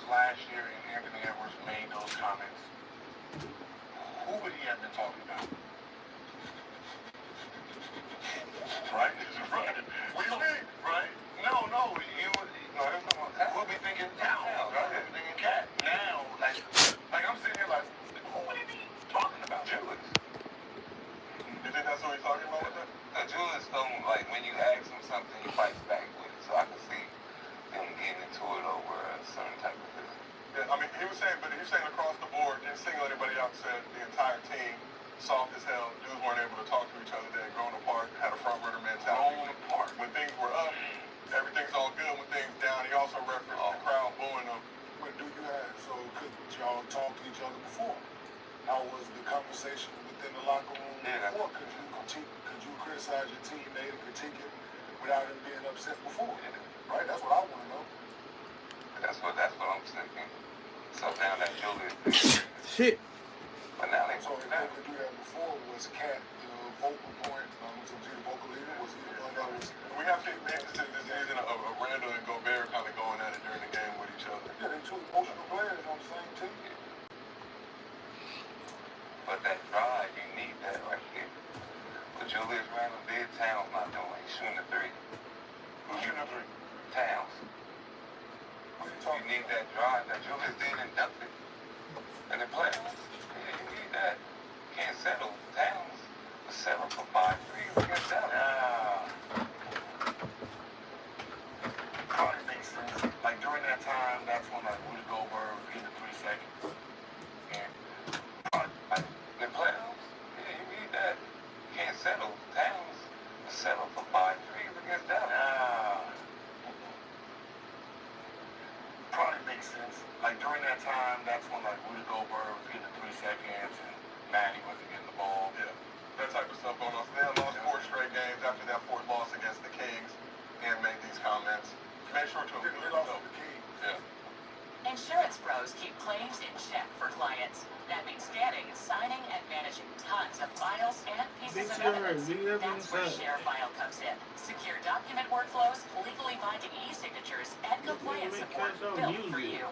last year and Anthony Edwards made those comments, who would he have been talking about? Right? Right. What do you mean? Right? No, we'll be thinking now, right? We'll be thinking cat. Now, like I'm sitting here like, who would he be talking about? Julius. You think that's what he's talking about with that? Julius don't, like, when you ask him something, he fights back with it. So I can see him getting into it over a certain type of thing. Yeah, I mean, he was saying across the board, didn't single anybody out, said the entire team, soft as hell, dudes weren't able to talk to each other, they had grown apart, had a front runner mentality. Grown apart. When things were up, everything's all good. When things down, he also referenced the crowd booing them. But do you have, so could y'all talk to each other before? How was the conversation within the locker room before? Could you criticize your teammate and critique it without him being upset before? Right? That's what I want to know. That's what I'm thinking. So now that Julius shit. But now they could do that before. Was Cat the vocal point? Was he the vocal leader? Was he the one that was? We have to mention this season of Randall and Gobert kind of going at it during the game with each other. Yeah, they two emotional players on the same team. But that drive, you need that right here. What Julius Randle did, Towns not doing. He's shooting a three. Who's shooting a three? Towns. You need that drive that Julius did and dunked it. And the playoffs. Yeah, you need that. Can't settle. Towns was 7 for 5 threes against Dallas. Probably makes sense. Like during that time, that's when like Rudy Gobert was getting 3 seconds. And the playoffs, yeah, you need that. Can't settle. Towns was 7 for 5 threes against Dallas. Probably makes sense. Like during that time, that's when like Rudy Gobert was getting 3 seconds and Manny wasn't getting the ball. Yeah, that type of stuff going on. So they had lost 4 straight games after that 4th loss against the Kings and made these comments. Make sure to include they lost to the Kings. Yeah. Insurance pros keep claims in check for clients. That means scanning, signing, and managing tons of files and pieces of evidence. That's where ShareFile comes in. Secure document workflows, legally binding e-signatures, and compliance support built for you.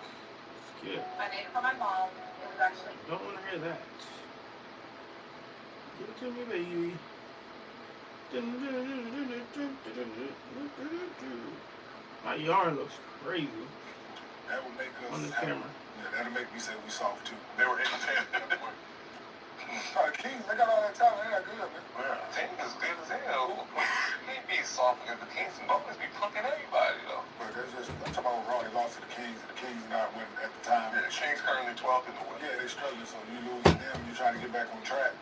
I made it for my mom. It was actually... Don't want to hear that. Give it to me, baby. My yarn looks crazy. That would make us on the camera. Yeah, that'll make me say we soft too. They were 8-10 at that point. The Kings, they got all that talent. They not good, man. Yeah, the team is good as hell. He be soft against the Kings and Buckets be punking everybody though. But that's just, I'm talking about overall, they lost to the Kings, and the Kings not winning at the time. Yeah, the Kings currently 12th in the West. Yeah, they're struggling, so you lose to them, you're trying to get back on track.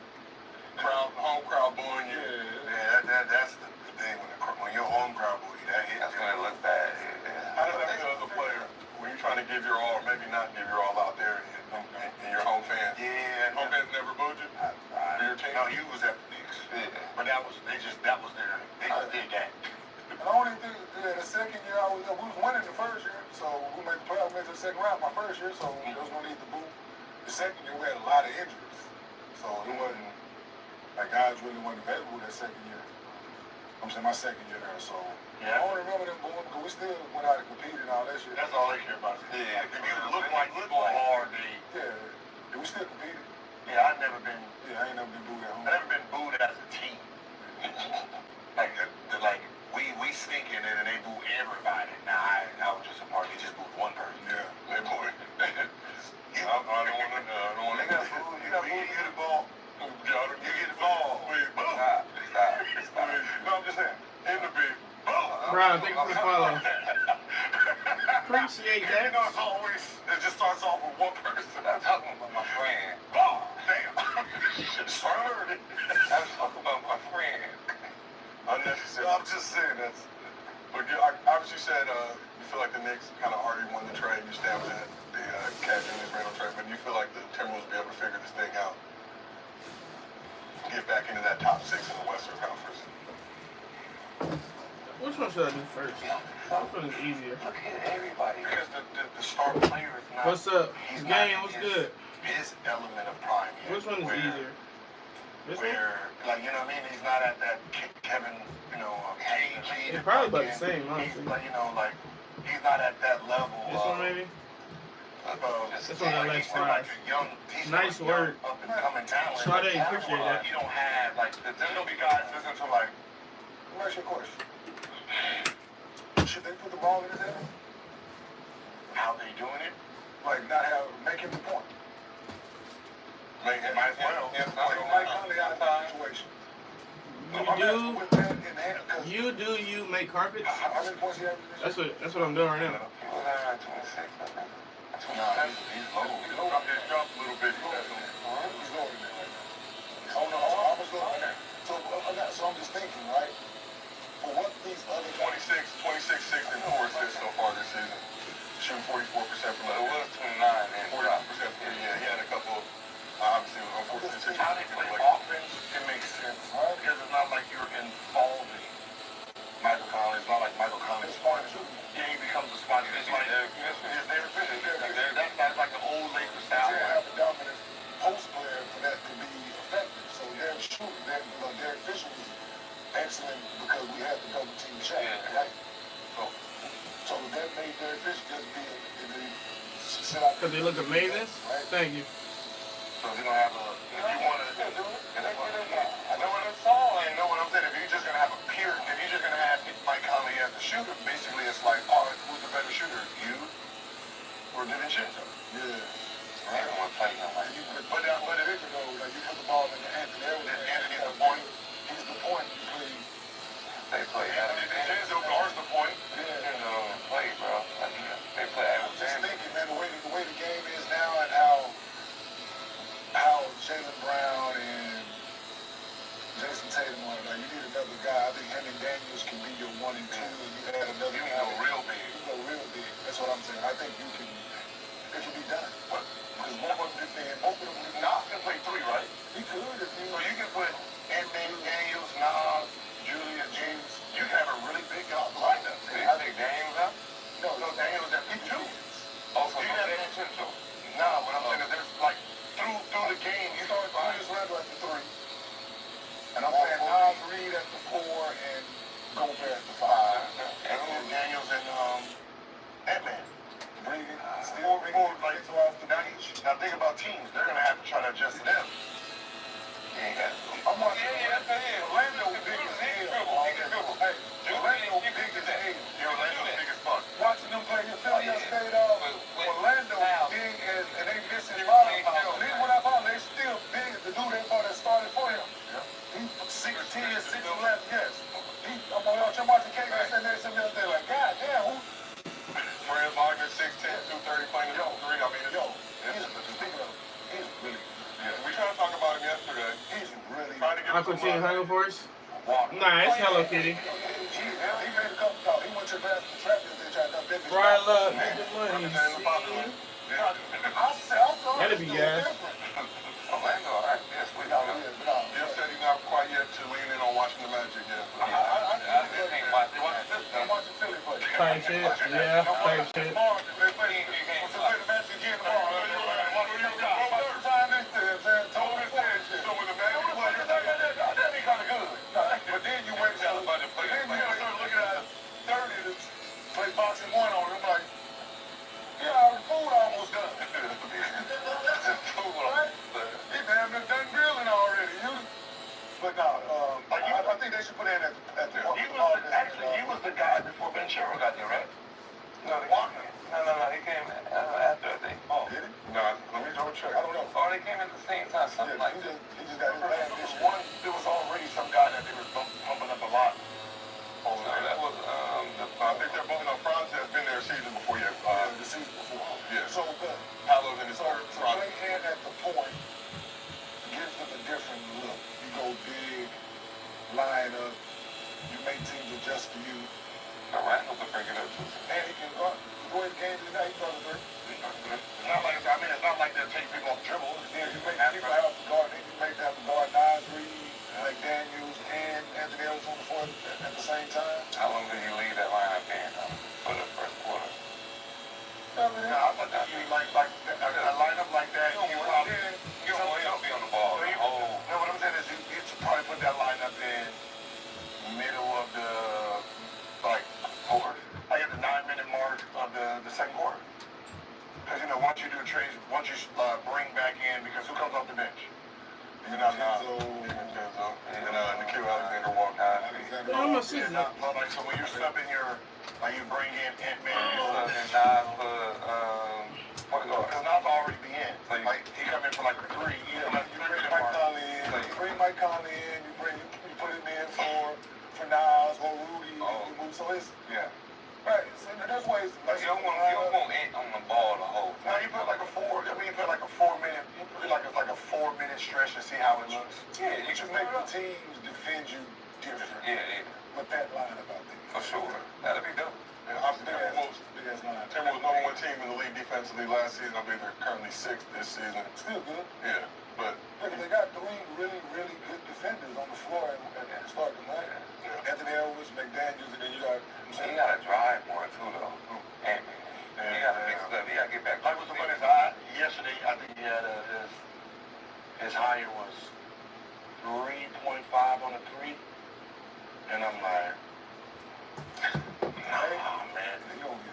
Home crowd booing you. Yeah, that's the thing when your home crowd boo you, that's when it look bad. Yeah. How does that feel as a player when you're trying to give your all, or maybe not give your all out there in your home fans? Yeah. Home fans never booed you? Your team? No, you was at the Knicks. Yeah. But that was they just did that. And the only thing, the second year we was winning the first year, so we made the playoffs, made it to the second round my first year, so there was no need to boo. The second year we had a lot of injuries, so it wasn't, like guys really wasn't available that second year. I'm saying my second year there, so I don't remember them booing because we still went out and competed and all that shit. That's all they care about. Yeah, if you look like football hard, we still competed. Yeah, I ain't never been booed at home. I never been booed as a team. like we stinking it and they boo everybody. Nah, I was just a part. They just booed one person. Yeah, they booed. I don't want to. You got booed. You get the ball. You get the ball. Please, boo. Stop. No, I'm just saying. In the beat. Boo. Bro, thank you for the follow. Appreciate that. You know, it just starts off with one person. I'm talking about my friend. Oh, damn. You should have heard it. I'm talking about my friend. Unnecessary. I'm just saying that's. But obviously you said you feel like the Knicks kind of already won the trade. You stand with the Cat Julius Randle trade, but you feel like the Timberwolves will be able to figure this thing out, get back into that top 6 in the Western Conference. Which one should I do first? Which one is easier? Look at everybody. Because the star player is not. What's up? He's Game, what's good? His element of prime. Which one is easier? This one? Like, you know what I mean? He's not at that Kevin, KG. They're probably about the same, honestly. He's, like, he's not at that level. This one maybe? That's one of the last fries. Nice work. Up and coming talent. Sade, appreciate that. You don't have like there's gonna be guys listen to like. Let me ask you a question. Should they put the ball in his head? How they doing it? Like not have making the point. Might as well. Take Mike Conley out of the situation. You make carpets? How many points he averaged? That's what I'm doing right now. 26, I think. He's low. He's dropped a little bit. He's lower than that. Oh no, almost lower than that. So I'm just thinking, right? For what these other 26, 6, and 4 assists so far this season. Shooting 44% from the. It was 29 and 40% from the. Yeah, he had a couple. Obviously, unfortunately, how they play offense, it makes sense. Right? Because it's not like you're involving Michael Conley. It's not like Michael Conley's spot. Yeah, he becomes a spot. It's like they're finished. That's like the old Lakers style. You have a dominant post player for that to be effective. So their shooting, their efficiency was excellent because we had the double team check, right? So that made their efficiency just be set out. Because they look amazing? Right? Thank you. So if you're gonna have if you want to, I know what I'm saying. I know what I'm saying. If you're just gonna have a period, if you're just gonna have Mike Conley as the shooter, basically it's like, all right, who's the better shooter, you or DiVincenzo? Yeah. Right. Everyone playing him like you. But it is though, like you put the ball in the Anthony Edwards. Anthony's the point. He's the point. You play. They play DiVincenzo guards the point. Yeah. Play, bro. They play I'm just thinking, man, the way the game is now and how Jaylen Brown and Jason Tatum are, like, you need another guy. I think Henry Daniels can be your 1 and 2. And you add another guy. You go real big. You go real big. That's what I'm saying. I think it can be done. What? Because both of them. Nas can play 3, right? He could if you. So you can put Anthony Daniels, Nas, Julius, James. You can have a really big lineup. I think Daniels up. No, Daniels at 2. Also, you have potential. Nah, what I'm saying is there's like through the game, you start Julius Randle at the 3. And I'm playing Nas Reed at the 4 and Gobert at the 5. And Daniels and Ant-Man. Still bringing like off the bench. Now think about teams. They're gonna have to try to adjust to them. I'm watching. Orlando big as hell. Hey, Orlando big as hell. Yeah, Orlando's big as fuck. Watching them play in Philly yesterday, dog. Orlando big as, and they missing firepower. Then when I found they still big. The dude they thought that started for him. He's 6'10", 6'11", yes. I'm watching KD sitting there some other day like, God damn, who? Fred Wagner, 6'10", 230, playing the 3. I mean, He's really. Yeah, we tried to talk about him yesterday. He's really. Trying to get Uncle T and Hunger Force? Nah, it's Hello Kitty. He made a couple calls. He went to the basketball trap and they tried to dump that bitch. Fry love, make the money. That'd be gas. Orlando, all right, yes, we got him. Jeff said he's not quite yet to lean in on watching the Magic yet. I'm watching Philly play. Type shit, yeah, type shit. But then you went to looking at 30 to play boxing 1 on him like, yeah, the food almost done. Right? He damn near done grilling already. But no, I think they should put in at the He was the guy before Ben Sherrill got there, right? No, he came after, I think. Oh, did he? No, let me double check. I don't know. Or they came at the same time, something like that. He just got his last mission. There was already some guy that they were pumping up a lot. Oh, no, that was, I think they're both, Franz has been there a season before yet. The season before. Yeah. So, Paolo's in his so third. play in at the point gives them a different look. You go big, line up, you make teams adjust to you. Randall could bring it up too. And he can go ahead and game tonight, he throws it. It's not like they'll take people off dribble. Yeah, you make people have to guard, then you make them guard Nas Reed, like Daniels and Anthony Edwards on the floor at the same time. How long did you leave that lineup in for the first quarter? I thought that you like a lineup like that. You probably don't be on the ball. No, what I'm saying is you should probably put that lineup in middle of the fourth, like at the 9-minute mark of the second quarter. Because once don't you bring back in because who comes off the bench? And Nikhil Alexander walked out. I'm a season. Like, so when you're subbing like you bring in Ant-Man, because Nas already be in. Like, he come in for like a 3. You bring Mike Conley in, you put him in for Nas or Rudy. So it's right. So there's ways. Like you don't want Ant on the ball the whole time. No, you put like a 4. I mean, you put like a 4-minute. You put like a 4-minute stretch to see how it looks. Yeah, you just make the teams defend you different. Yeah. With that line about things. For sure. That'll be dope. And obviously, Timberwolves number 1 team in the league defensively last season. I believe they're currently 6th this season. Still good. Yeah, but look, they got 3 really, really good defenders on the floor at the start of the night. Anthony Edwards, McDaniels, and then you got. He got to drive more too, though. Ant-Man. He got to mix it up. He got to get back. Like with the one yesterday, I think he had his higher was 3.5 on a 3, and I'm like, nah, man.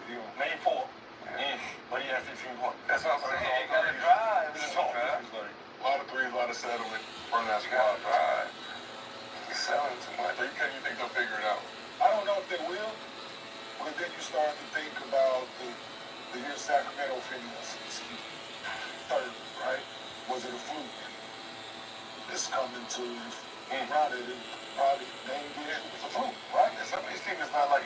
He made 4. But he had 16 points. That's what I'm saying. He got to drive. A lot of threes, a lot of settlement from that squad. He's selling too much. So you think they'll figure it out? I don't know if they will, but then you start to think about the year Sacramento finished 3rd, right? Was it a fluke? It's coming to around it, probably it's a fluke, right? And some of these teams is not like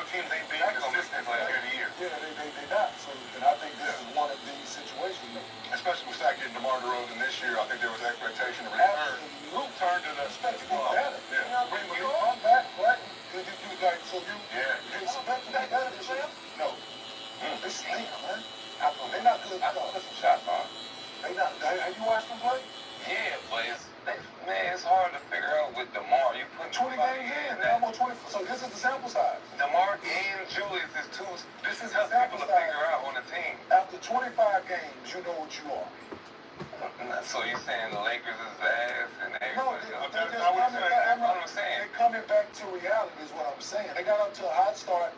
teams ain't being consistent like every year. Yeah, they not. So and I think this is one of these situations. Especially with Sack getting DeMar DeRozan this year, I think there was expectation to return. Turn to the expect to be better. Yeah. When you come back, right? You like so you expect to be better this year? No. They stink, man. They're not good. I put some shots on. They not. Have you watched them play? Yeah, but it's hard to figure out with DeMar. You put 20 games in. They're almost 20. So this is the sample size. DeMar and Julius is 2. This is how people to figure out on the team. After 25 games, you know what you are. So you saying the Lakers is ass and everybody else? They're coming back to reality is what I'm saying. They got up to a hot start.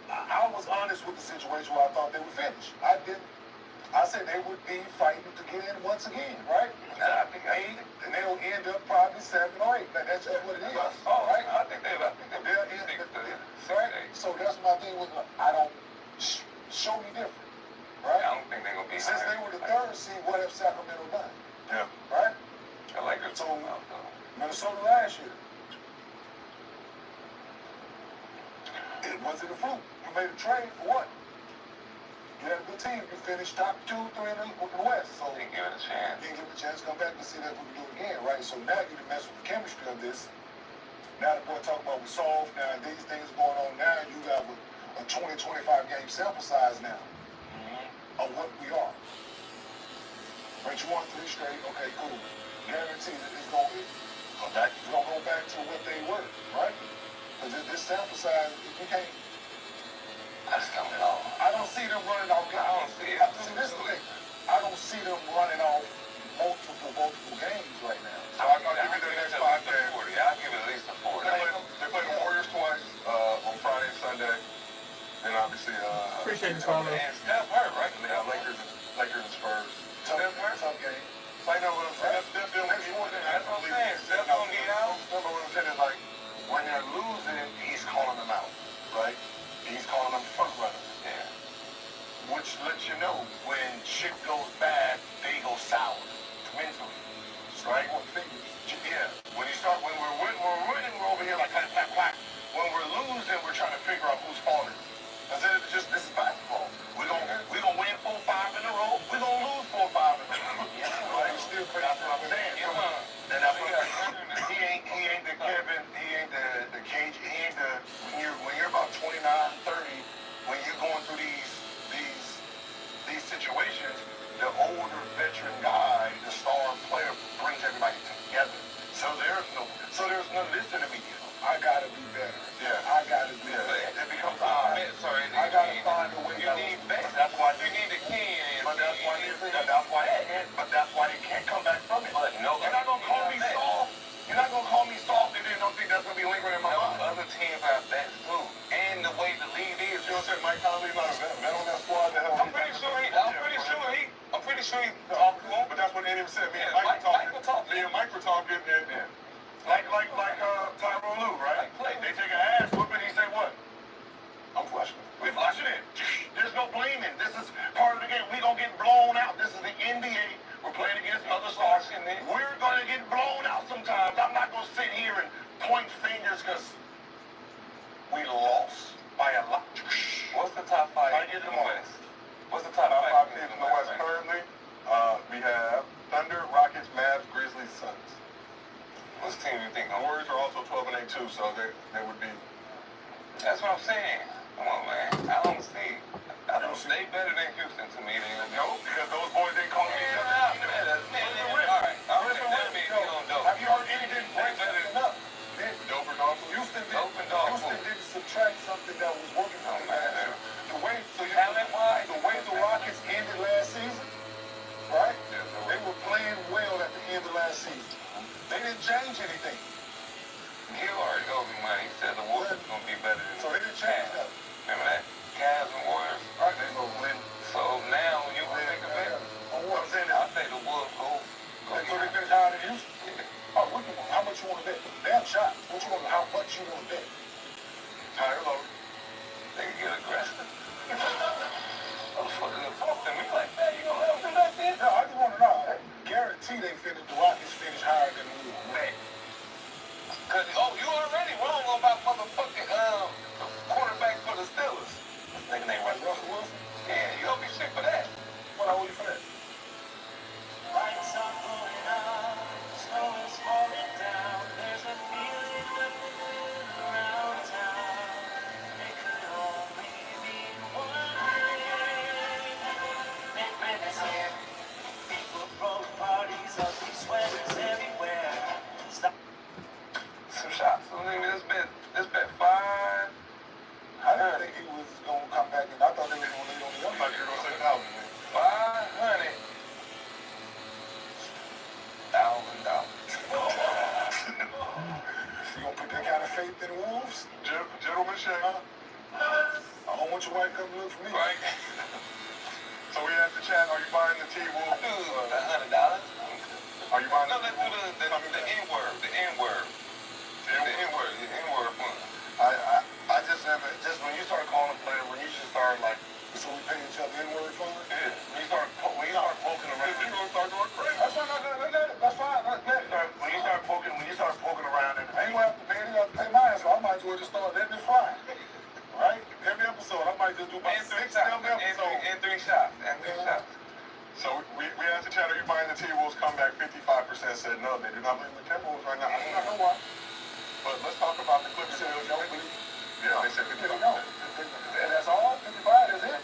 I was honest with the situation where I thought they would finish. I didn't. I said they would be fighting to get in once again, right? I think 8, and they'll end up probably 7 or 8. That's just what it is. Right? I think they'll right? So that's my thing with I don't show me different. Right? I don't think they're gonna be since they were the 3rd seed, what have Sacramento done? Yeah. Right? The Lakers so Minnesota last year. Was it a fluke? You made a trade for what? You had a good team. You finished top 2, 3 in the West. So didn't give it a chance. Didn't give it a chance to come back and see that we can do it again, right? So now you can mess with the chemistry of this. Now the boy talking about we solved. Now these things going on now. You got a 20, 25 game sample size now of what we are. But you want 3 straight? Okay, cool. Guaranteed that it's going to go back to what they were, right? Because this sample size, you can't. I just don't know. I don't see them running off. I don't see it. See, this is the thing. I don't see them running off multiple games right now. So I'll give you their next 5 games. I'll give it at least a 4. They play the Warriors twice on Friday and Sunday. And obviously, appreciate the follow. And Steph hurt, right? Lakers and Spurs. Tough game. I know what I'm saying. That's what I'm saying. Steph gonna get out. Remember what I'm saying is like when they're losing, he's calling them out, right? He's calling them front runners. Yeah. Which lets you know when shit goes bad, they go sour mentally, right? Yeah. When we're winning, we're over here like clap, clap, clap. When we're losing, we're trying to figure out who's falling. Instead of just this is basketball. We're gonna win 4 or 5 in a row. We're gonna lose 4 or 5 in a row. Yeah. Right? That's what I'm saying. And that's what he ain't the Kevin. He ain't the cage. He ain't the when you're about 29, 30, when you're going through these situations, the older veteran guy, the star player, brings everybody together. So there's no listen to me. I gotta be better. Yeah. I gotta be better. It becomes I gotta find a way. You need best. That's why you need a king. But that's why they can't come back from it. But no, you're not gonna call me soft. You're not gonna call me soft and then don't think that's gonna be lingering in my mind. Other teams have best too. And the way the league is, You know what I'm saying? Mike Conley's not a vet on that squad. I'm pretty sure sure you talk to him. But that's what Eddie said. Me and Mike were talking. Me and Mike were talking, and Like Tyronn Lue, right? They take an ass whooping, he say what? I'm flushing. We flushing it. There's no blaming. This is part of the game. We gonna get blown out. This is the NBA. We're playing against other stars. We're gonna get blown out sometimes. I'm not gonna sit here and point fingers because we lost by a lot. What's the top five in the West? What's the top five teams in the West currently? We have Thunder, Rockets, Mavs, Grizzlies, Suns. What's the team you think? The Warriors are also 12-8 too, so they would be. That's what I'm saying. Come on, man. I don't see. They better than Houston to me. No, because those boys ain't calling each other. All right. That means you don't know. Have you heard anything break something up? Dope or dog? Houston Dope. didn't subtract something that was working for them last year. The way the Rockets ended last season, right? They were playing well at the end of last season. They didn't change anything. He already told me, man. He said the Warriors are going to be better than So they didn't change nothing. Remember that? Cavs and Warriors. All right, they go win. So now, when you think of it, On what? I think the Wolves go. So they finish higher than Houston? Oh, what you want? How much you want to bet? Damn shot. What you want? How much you want to bet? Higher, lower. They can get aggressive. Motherfucker talk to me like that. You gonna let them do that then? No, I just want to know. I guarantee the Rockets finish higher than the Wolves. Man. Cause you already wrong about motherfucking quarterback for the Steelers. This nigga name right. Russell Wilson? Yeah, you gonna be sick for that. What I owe you for that? Lights are going out, snow is falling down. There's a feeling around town. It could only mean one thing. Midwinter's here. People throw parties, ugly sweaters everywhere. Stop. Some shots. So nigga, this bet 5. I didn't think he was going to come back in. I thought they were going to lead on the I'm other. like, you're going to say 1,000. $500,000. You going to put that kind of faith in the Wolves? Gentlemen, shake. I don't want your wife to come look for me. Right? So we asked the chat, are you buying the T-Wolf? Do $100. Are you buying No, let's do the N-word. The N-word. The N-word fund. I just never, just when you start calling a player, when you just start like, So we pay each other N-word fund? yeah, when you start poking around, You're going to start going crazy. That's fine. That's fine. when you start poking around and I ain't going to have to pay it. You have to pay mine, so I might as well just start letting it fly. Right? Every episode, I might just do about 6 damn episodes. And three shots. So we asked the chat, are you buying the T-Wolves comeback? 55% said no. They do not believe the Timberwolves right now. I do not know why. But let's talk about the Clippers. Yeah, they said 55%. And that's all? 55 is it?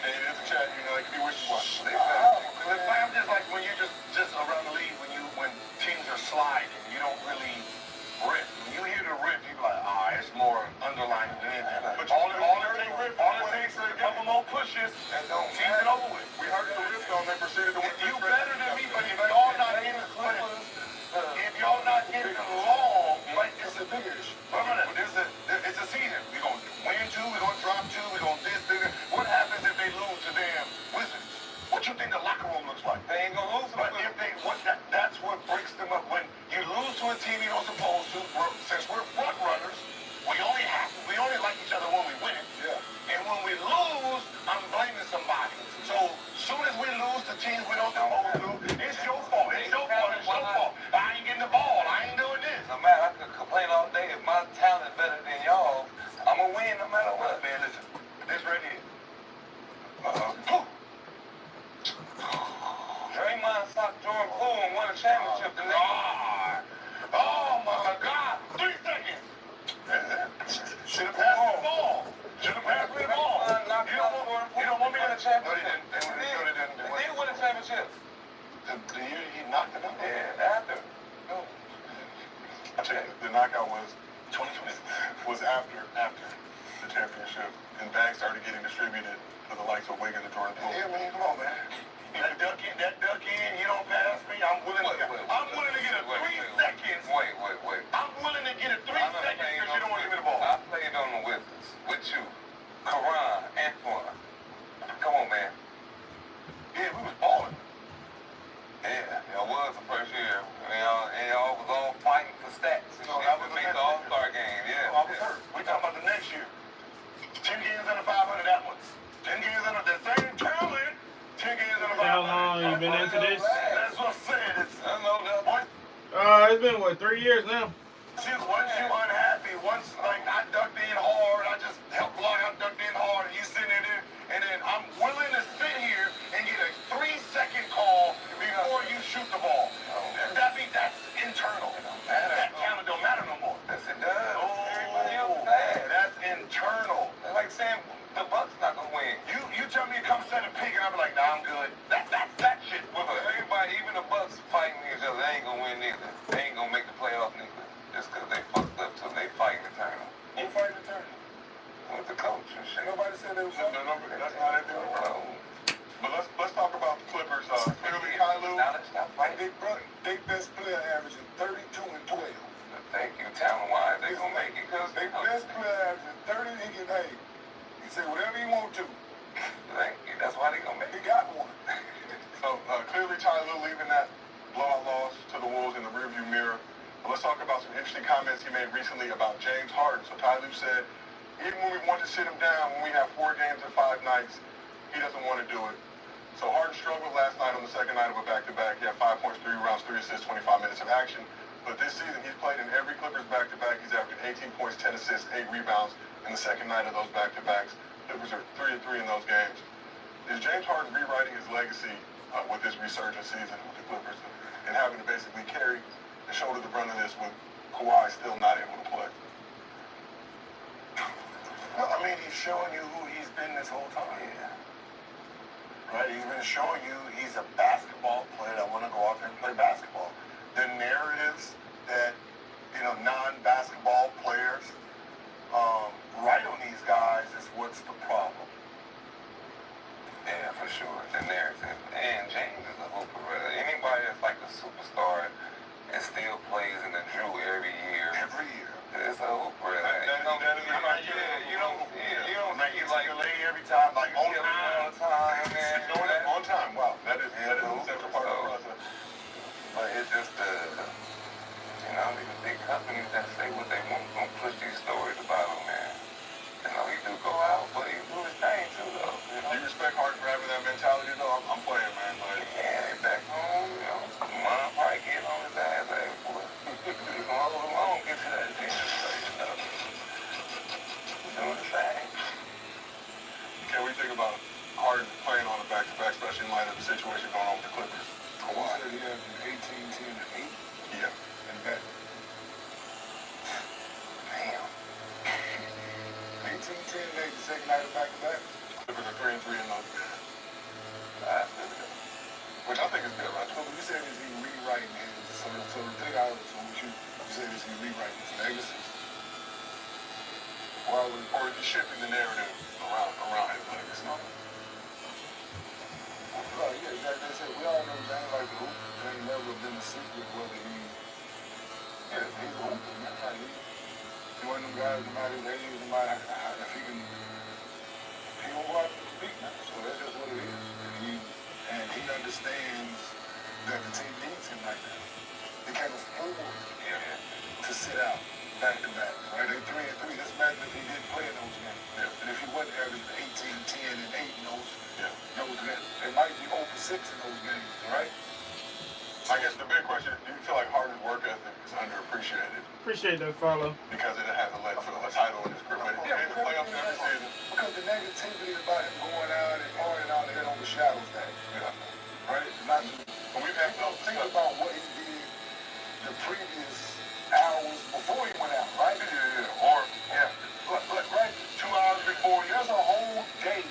And it is a chat, you know, it can be wishy-washy. I'm just like when you just around the league when teams are sliding, you don't really riff. When you hear the riff, you be like, it's more underlying than anything. But all it takes is a couple more pushes and teams it over with. We heard the riff though, and they proceeded to win. You better than me, but if y'all not in the Clippers, if y'all not in the long, like It's a bigger issue. it's a season. We're going to win 2, we're going to drop 2, we're going to this. What happens if they lose to them Wizards? What you think the locker room looks like? They ain't gonna lose. But if that's what breaks them up. When you lose to a team you don't supposed to, since we're front runners, we only like each other when we win. Yeah. And when we lose, I'm blaming somebody. So soon as we lose to teams we don't supposed to, it's your fault. I ain't getting the ball. I ain't doing this. No matter, I could complain all day. If my talent better than y'all, I'm gonna win no matter what. Man, listen. This right here. Draymond stopped Jordan Poole and won a championship the next God. Oh my God. 3 seconds. Should have passed the ball. You don't want me to championship. They didn't. They did win a championship. The year he knocked it out. Yeah, after. I tell you, the knockout was 2020. after the championship, and bags started getting distributed to the likes of Wiggins and Jordan Poole. Yeah, man, come on, man. That duck in, you don't pass me. I'm willing to get a 3 seconds. Wait. I'm willing to get a 3 seconds because you don't want to give me the ball. I played on the Wizards with you, Karan, Antoine. Come on, man. Yeah, we was balling. been into this? That's what I'm saying. I know that. It's been what, 3 years now? Once you unhappy, once like I ducked in hard, I just helped block, I ducked in hard, and you sitting there, and then I'm willing to sit here and get a 3-second call before you shoot the ball. That's internal. That talent don't matter no more. Yes, it does. Everybody else Oh, bad. that's internal. It's like saying the Bucks not gonna win. You tell me to come set a pick, and I'll be like, nah, I'm good. That shit. Well, everybody, even the Bucks fighting each other, they ain't gonna win neither. They ain't gonna make the playoffs neither. Just because they fucked up till they fighting the tournament. Who fighting the tournament? With the coach and shit. Nobody said they was No, fighting. that's how they do it, bro. But let's talk about the Clippers. Clearly, Kylu. Now let's stop fighting. They best player averaging 32 and 12. Thank you. Talent-wise, they gonna make it because They best player averaging 30. He can he say whatever he want to. Thank you. That's why they gonna make He it. got one. So clearly, Kylu leaving that blowout loss to the Wolves in the rearview mirror. But let's talk about some interesting comments he made recently about James Harden. So Kylu said, even when we want to sit him down when we have 4 games in 5 nights, he doesn't want to do it. So Harden struggled last night on the second night of a back-to-back. He had 5 points, 3 rebounds, 3 assists, 25 minutes of action. But this season, he's played in every Clippers back-to-back. He's averaging 18 points, 10 assists, 8 rebounds in the second night of those back-to-backs. Clippers are 3-3 in those games. Is James Harden rewriting his legacy with this resurgent season with the Clippers and having to basically carry and shoulder the brunt of this with Kawhi still not able to play? No, I mean, he's showing you who he's been this whole time. Yeah. Right? He's been showing you he's a basketball player that want to go out there and play basketball. The narratives that, non-basketball players write on these guys is what's the problem. Yeah, for sure. The narrative. And James is a hooper, brother. Anybody that's like a superstar and still plays in the Drew every year. Every year. It's a hooper. You don't make it like every time, like on time. On time, wow. That is a central part of the process. But it's just these big companies that say what they want, gonna push these stories about him, man. He do go out, but he do his thing too, though. Do you respect Harden for having that mentality, though? I'm playing, man. Like, yeah, they back home, Mom probably getting on his ass, boy. He's gonna hold him on, get to that attention, doing the thing. can we think about Harden playing on a back-to-back, especially in light of the situation going on with the Clippers? Kawhi said he had 18, 10, and 8. Yeah. And that. Damn. 18, 10, and 8, the second night of back-to-back. Clippers are 3-3 in those games. That's good. Which I think is good, right? So you said is he rewriting his, so the thing I was, so what you said is he rewriting his legacy? Or is he shifting the narrative around his legacy? Well, yeah, like they said, we all know James like the hoop. It ain't never been a secret whether he's a hooper. Man. Like he one of them guys, no matter his age, no matter if he can go out and compete, man. So that's just what it is. And he understands that the team needs him right now. They can't afford to sit out back-to-back. Right? They're 3-3. Just imagine if he didn't play in those games. Yeah. And if he wasn't averaging 18, 10, and 8 in those, Yeah. they might be 0 for 6 in those games, right? I guess the big question, do you feel like Harden's work ethic is underappreciated Appreciate that follow. because it hasn't led to a title in his career? But he made the playoffs every season. Because the negativity about him going out and partying out there overshadows that. Yeah. Right? Not But we've had those think about what he did the previous hours before he went out, right? But right, 2 hours before, there's a whole day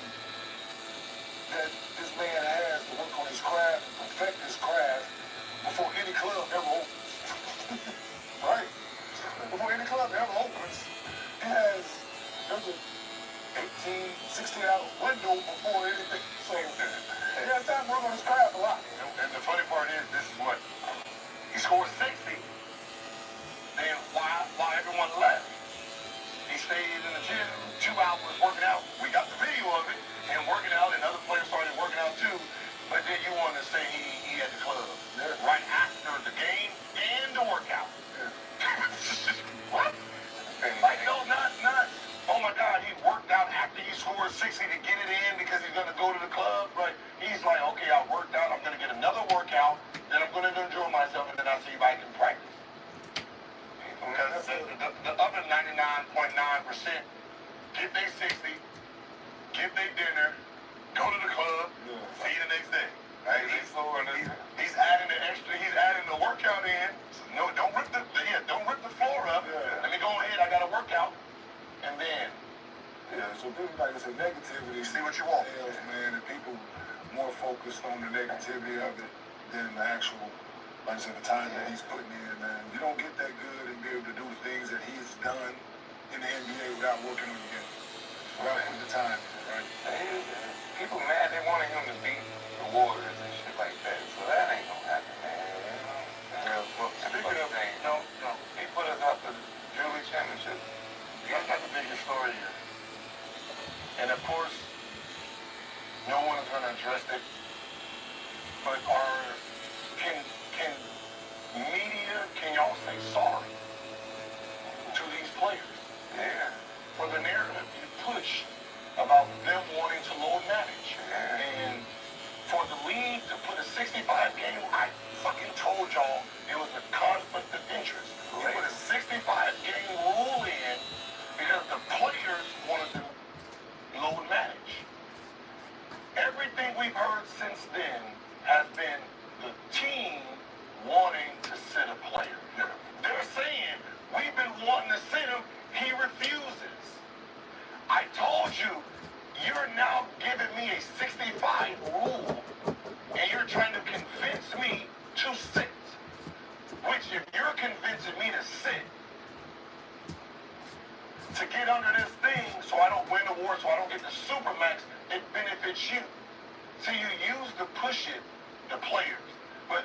that this man has to work on his craft, perfect his craft, before any club ever opens. Right? Before any club ever opens, there's a 18, 16-hour window before anything. So, he has time to work on his craft a lot. And the funny part is, this is what he scored 60. Then why everyone left? He stayed in the gym 2 hours working out. We got the video of it, and working out, and other players started working out too. But then you want to say he at the club right after the game and the workout. What? Like not. Oh my God, he worked out after he scored 60 to get it in because he's gonna go to the club. Right? He's like, okay, I worked out. I'm gonna get another next day. Right? He's adding the extra. He's adding the workout in. So no, don't rip the floor up. Yeah. Let me go ahead. I got to work out, and then. Yeah, so people, like I said, negativity. See what you want. Sales, man, and people more focused on the negativity of it than the actual, like I said, the time that he's putting in, man. You don't get that good and be able to do the things that he's done in the NBA without working on the game, without putting the time in, right? People mad, they wanted him to beat the Warriors and shit like that, so that ain't gonna happen, man. Well, speaking of, no, he put us up to the Julie Championship. that's not the biggest story here. And of course, no one is going to address it. But can media, can y'all say sorry to these players? Yeah. For the narrative you push about them wanting to load manage. Yeah. And for the league to put a 65 game, I fucking told y'all it was a conflict of interest. You put a 65 game rule in because the players wanted to load manage. Everything we've heard since then has been the team wanting to sit a player. They're saying, we've been wanting to sit him, he refuses. I told you, you're now giving me a 65 rule, and you're trying to convince me to sit. Which, if you're convincing me to sit, to get under this thing so I don't win awards, so I don't get the Supermax, it benefits you. So you use to push it, the players. But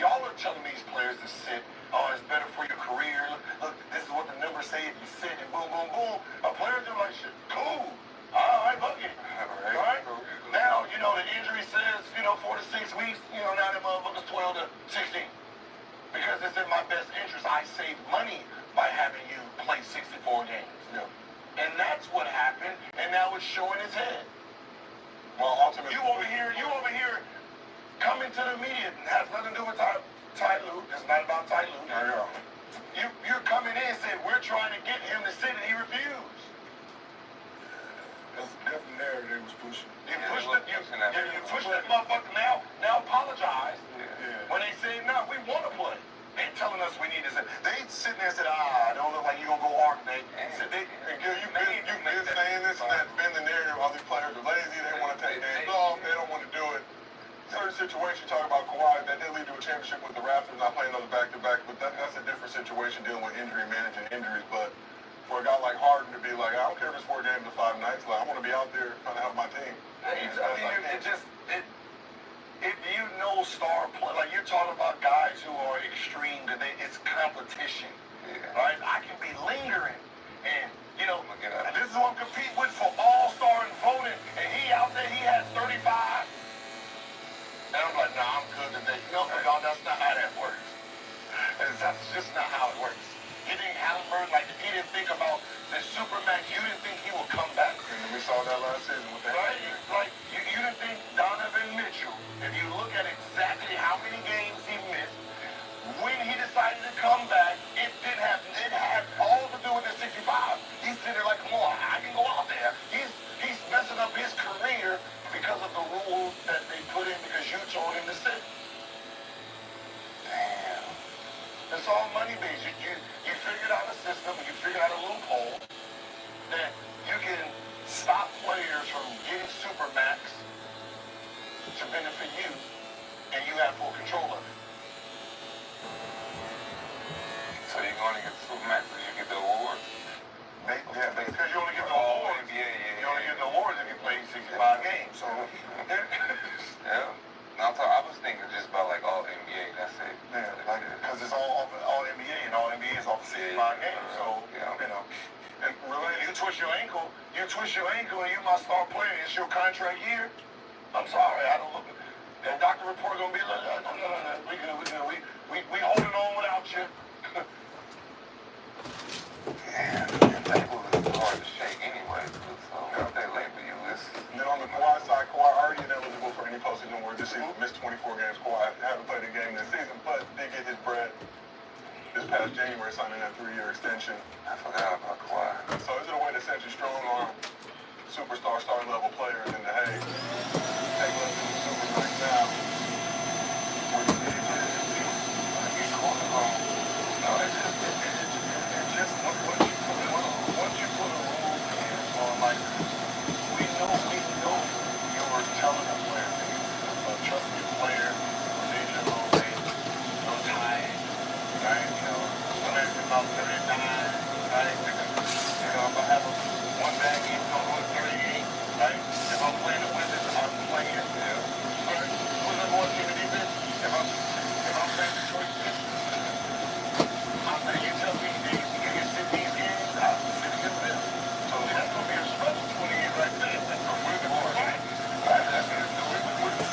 y'all are telling these players to sit. Oh, it's better for your career. Look, this is what the numbers say if you sit and boom, boom, boom. Players are like, shit, cool. All right, fuck it. All right? Now, the injury says, 4 to 6 weeks. Now the motherfuckers 12 to 16. Because it's in my best interest. I save money by having you play 64 games. Yeah. And that's what happened, and now it's showing its head. Well, ultimately, You over here coming to the media. It has nothing to do with Ty Lue. It's not about Ty Lue. You're coming in and saying, we're trying to get him to sit, and he refused. That's definitely narrative they was pushing. You pushed that motherfucker now apologize. When they say, no, we want to play. They telling us we need to sit. They sitting there and said, don't look like you gonna go arc, Nate. You've been saying this, and that's been the narrative. All these players are lazy, they want to take days off, they don't want to do it. Certain situations, talking about Kawhi, that did lead to a championship with the Raptors, not playing another back-to-back, but that's a different situation, dealing with injury, managing injuries. But for a guy like Harden to be like, I don't care if it's 4 games or 5 nights, like, I want to be out there trying to help my team. If you know star play, like you're talking about guys who are extreme, it's competition, right? I can be lingering, and this is who I'm competing with for All-Star and voting, and he out there, he has 35, and I'm like, nah, I'm good today. No, y'all, that's not how that works. That's just not how it works. You think Halliburton, like if he didn't think about the Supermax, you didn't think he would come back. And we saw that last season with that. Right? Like you didn't think Donovan Mitchell, if you look at exactly how many games he missed, when he decided to come back, it didn't have, it had all to do with the 65. He's sitting there like, come on, I can go out there. He's messing up his career because of the rules that they put in because you told him to sit. Damn. It's all money-based. You figured out a system, you figured out a loophole that you can stop players from getting Supermax to benefit you, and you have full control of it. So you're going to get Supermax so you get the awards? Because you only get the awards. You only get the awards if you play 65 games. So, yeah. No, I was thinking just about like all NBA. That's it. Yeah, because it's all NBA, and all NBA is off of 65 games. So, and really, you twist your ankle, and you my star player. It's your contract year. I'm sorry, I don't look. That doctor report gonna be like, no, we good. We holding on without you. Yeah, label is hard to shake anyway. So if they label you, And then on the Kawhi side, Kawhi already ineligible for any postseason award this season. Missed 24 games. Kawhi haven't played a game this season, but did get his bread this past January, signing that 3-year extension. I forgot about Kawhi. So is it a way to essentially strong arm superstar, star level players into, hey, take less than the super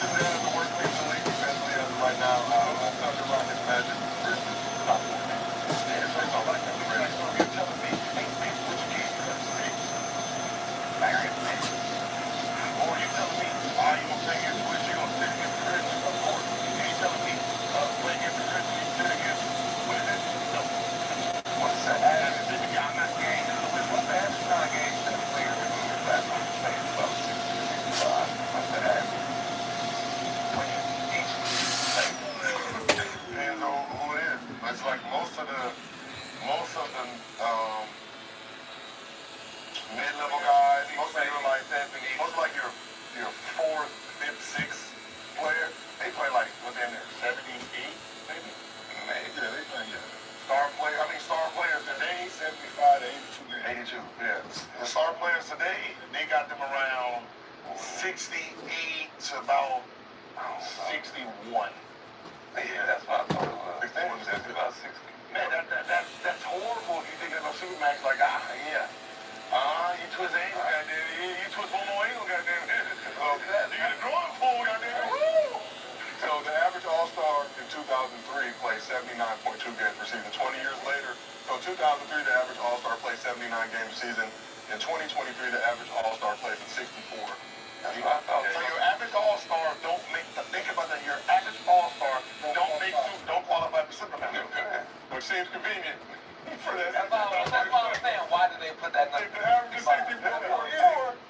the worst team in the league defensively as of right now. Thunder, Rockets, Magic, Grizzlies, top 4 teams. Yeah, so it's all like that. So you're telling me, hey, which game you got six? Like, I ain't six. Or you telling me, are you gonna play against the Grizzlies? You gonna sit against the Grizzlies? Of course. And you telling me, play against the Grizzlies, sit against, what is it? No. What's the average? I'm not game. What's the average kind of game that a player in basketball is playing about 60 to 65? What's the average? Playing each play. Depends on who it is. It's like most of the mid-level guys, most like your fourth, fifth, sixth player, they play like within their 78, maybe. Yeah, they play, yeah. Star players today, 75 to 82 games. 82. Yeah. The star players today, they got them around 68 to about 61. Yeah, that's what I thought it was. 61 That's about 60. Man, that's horrible if you think of a Supermax like, yeah. You twist the angle, goddamn. You twist one more angle, goddamn. You get a drawing pool, goddamn. Woo! So the average All-Star in 2003 played 79.2 games per season. 20 years later, so 2003 the average All-Star played 79 games a season. In 2023 the average All-Star plays in 64. That's what I thought. So your average All-Star don't make, think about that, your average All-Star don't qualify for Superman. Which seems convenient for that. That's why I'm saying, why did they put that number? The average is 64.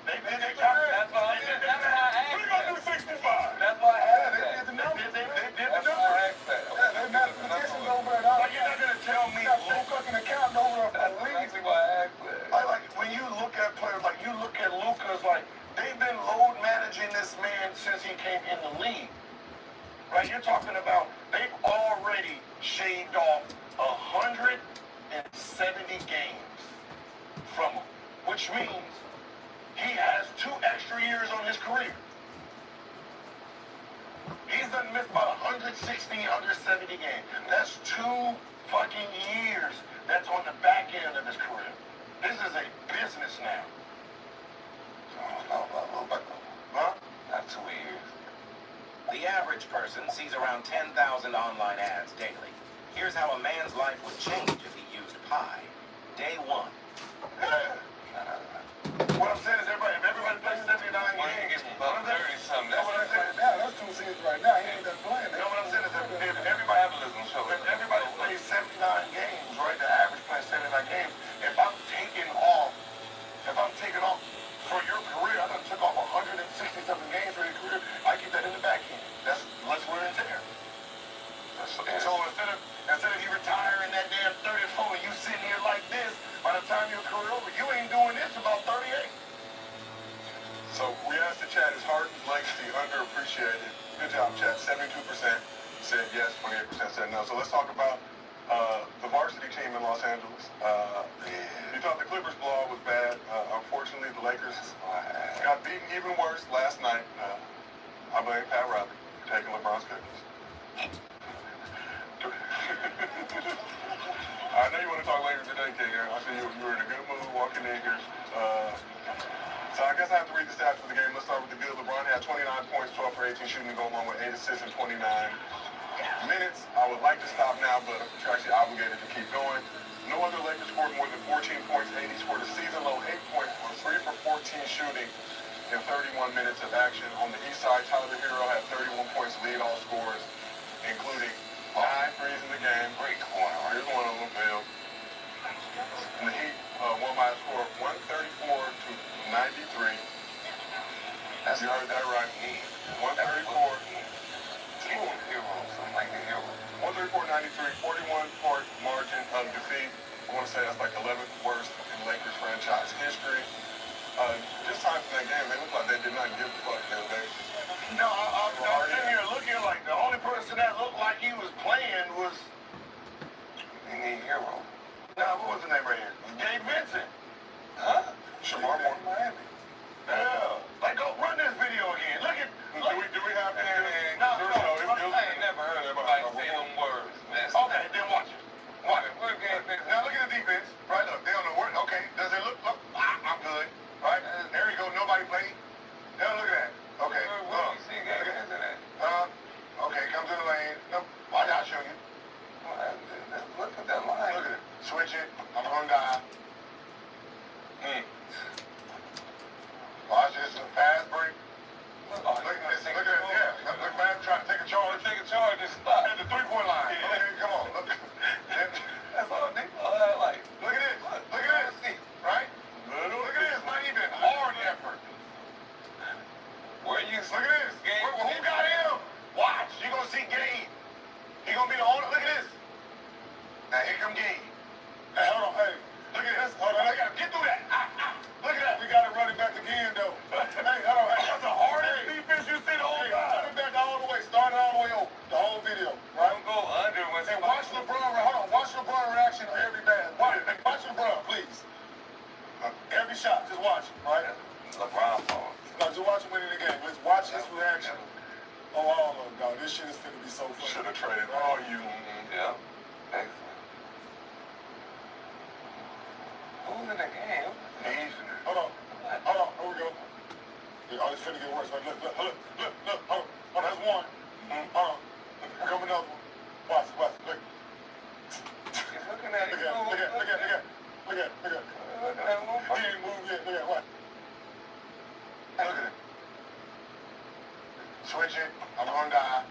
They got That's why I asked that. We're going to do 65. That's why I asked that. They did the number. They did the That's number. why I asked that. Yeah, they mathematicians over at all. Like, you're not going to tell me They're fucking accounting over a That's league. exactly why I asked that. like when you look at players, like you look at Luka's, like they've been load managing this man since he came in the league. Right? You're talking about they've already shaved off 170 games from him, which means he has 2 extra years on his career. He's done missed about 160, 170 games. That's 2 fucking years that's on the back end of his career. This is a business now. Huh? Not 2 years. The average person sees around 10,000 online ads daily. Here's how a man's life would change if he used Pi. Day 1. What I'm saying is if everybody plays 79 games, About 30-something. That's what I'm saying. Now, that's 2 seasons right now. He ain't done playing. You know what I'm saying is if everybody plays 79 games, right? The average plays 79 games. If I'm taking off for your career, I done took off 160-something games for your career. I keep that in the back end. That's less wear and tear. So instead of you retiring that damn 34 and you sitting here like this, by the time your career over, you ain't doing this about 38. So we asked the chat, is Harden's legacy underappreciated? Good job, chat. 72% said yes, 28% said no. So let's talk about the varsity team in Los Angeles. You thought the Clippers blowout was bad. Unfortunately, the Lakers got beaten even worse last night. I blame Pat Riley for taking LeBron's cookies. I know you want to talk later today, King. I see you were in a good mood walking in here. So I guess I have to read the stats for the game. Let's start with the good. LeBron had 29 points, 12 for 18 shooting, go along with 8 assists and 29 minutes. I would like to stop now, but I'm contractually obligated to keep going. No other Lakers scored more than 14 points. AD scored a season-low 8 points on 3 for 14 shooting in 31 minutes of action. On the east side, Tyler Hero had 31 points, lead all scores, including 9 threes in the game. Great corner. Here's one of them, Bill. And the Heat won by a score of 134 to 93. You heard that right. 134. Something like a hero. 134-93, 41-point margin of defeat. I want to say that's like 11th worst in Lakers franchise history. This time in that game, they looked like they did not give a fuck. They this shit is finna be so funny. Should have traded all you. Yeah. Excellent. Who's in the game? He's in Hold on. Here we go. Oh, it's finna get worse. Look. Hold on. That's one. Hold on. Here come another one. Watch. Look. He's looking at it. Look at. He ain't moved yet. Look at. Watch. Look at it. Switch it. I'm gonna die.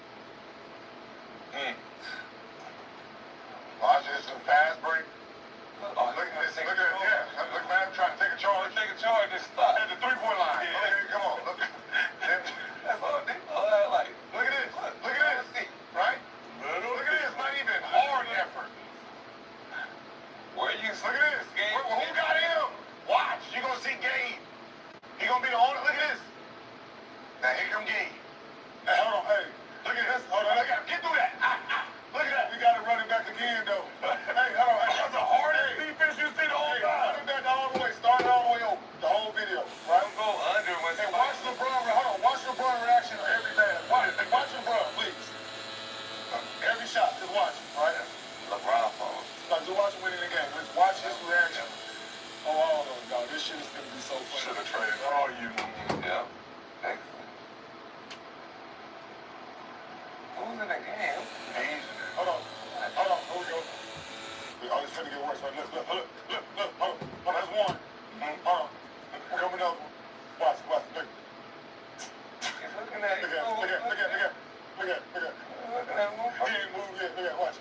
Watch this. A fast break. Look at this. Look at it. Yeah. Look, man. I'm trying to take a charge. Take a charge and stop. At the 3-point line. Yeah. Okay, come on. Look. That's all they like. Look at this. Look at this. Right? Look at this. Not even hard effort. Where you Look at this. Who got him? Watch. You're going to see Gabe. He going to be the owner. Look at this. Now, here come Gabe. Hey, hold on. Hey, Look at this. Hold on. Look at him. Get through that. Look at that. we got to run it back again, though. Hey, hold on. Hey, That's the hardest defense you see the whole Hey, time. run it back all the way. Start it all the way over. The whole video, right? go under when Hey, watch LeBron. Hold on. Watch LeBron reaction on every man. Watch LeBron, please. Every shot, just watch it, right? LeBron phone. Like, just watch him winning the game. Let's watch his reaction. Oh, all of them, dog. This shit is gonna be so Should funny. have traded all you. Yeah. Excellent. Who's in the game? He's in there. Hold on. Here we go. Oh, it's finna get worse. Look. Hold on. That's one. Hold on. Here come another one. Watch. Look. He's looking at it. Look at. He ain't moved yet. Look at. Watch.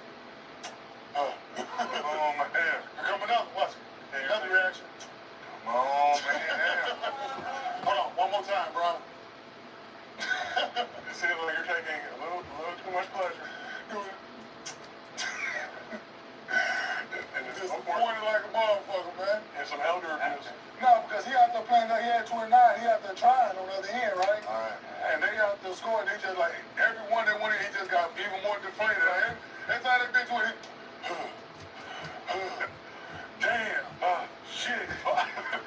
Oh, man. Here come another one. Watch. Another reaction. Come on, man. Hold on. One more time, bro. It seems like you're taking a little too much pleasure. And it's Disappointed like a motherfucker, man. and some elder abuse. No, because he out there playing, he had 29, he out there trying on the other end, right? All right. And they out there scoring, they just like, everyone that won it, he just got even more deflated. Like, every time that bitch went, damn, shit,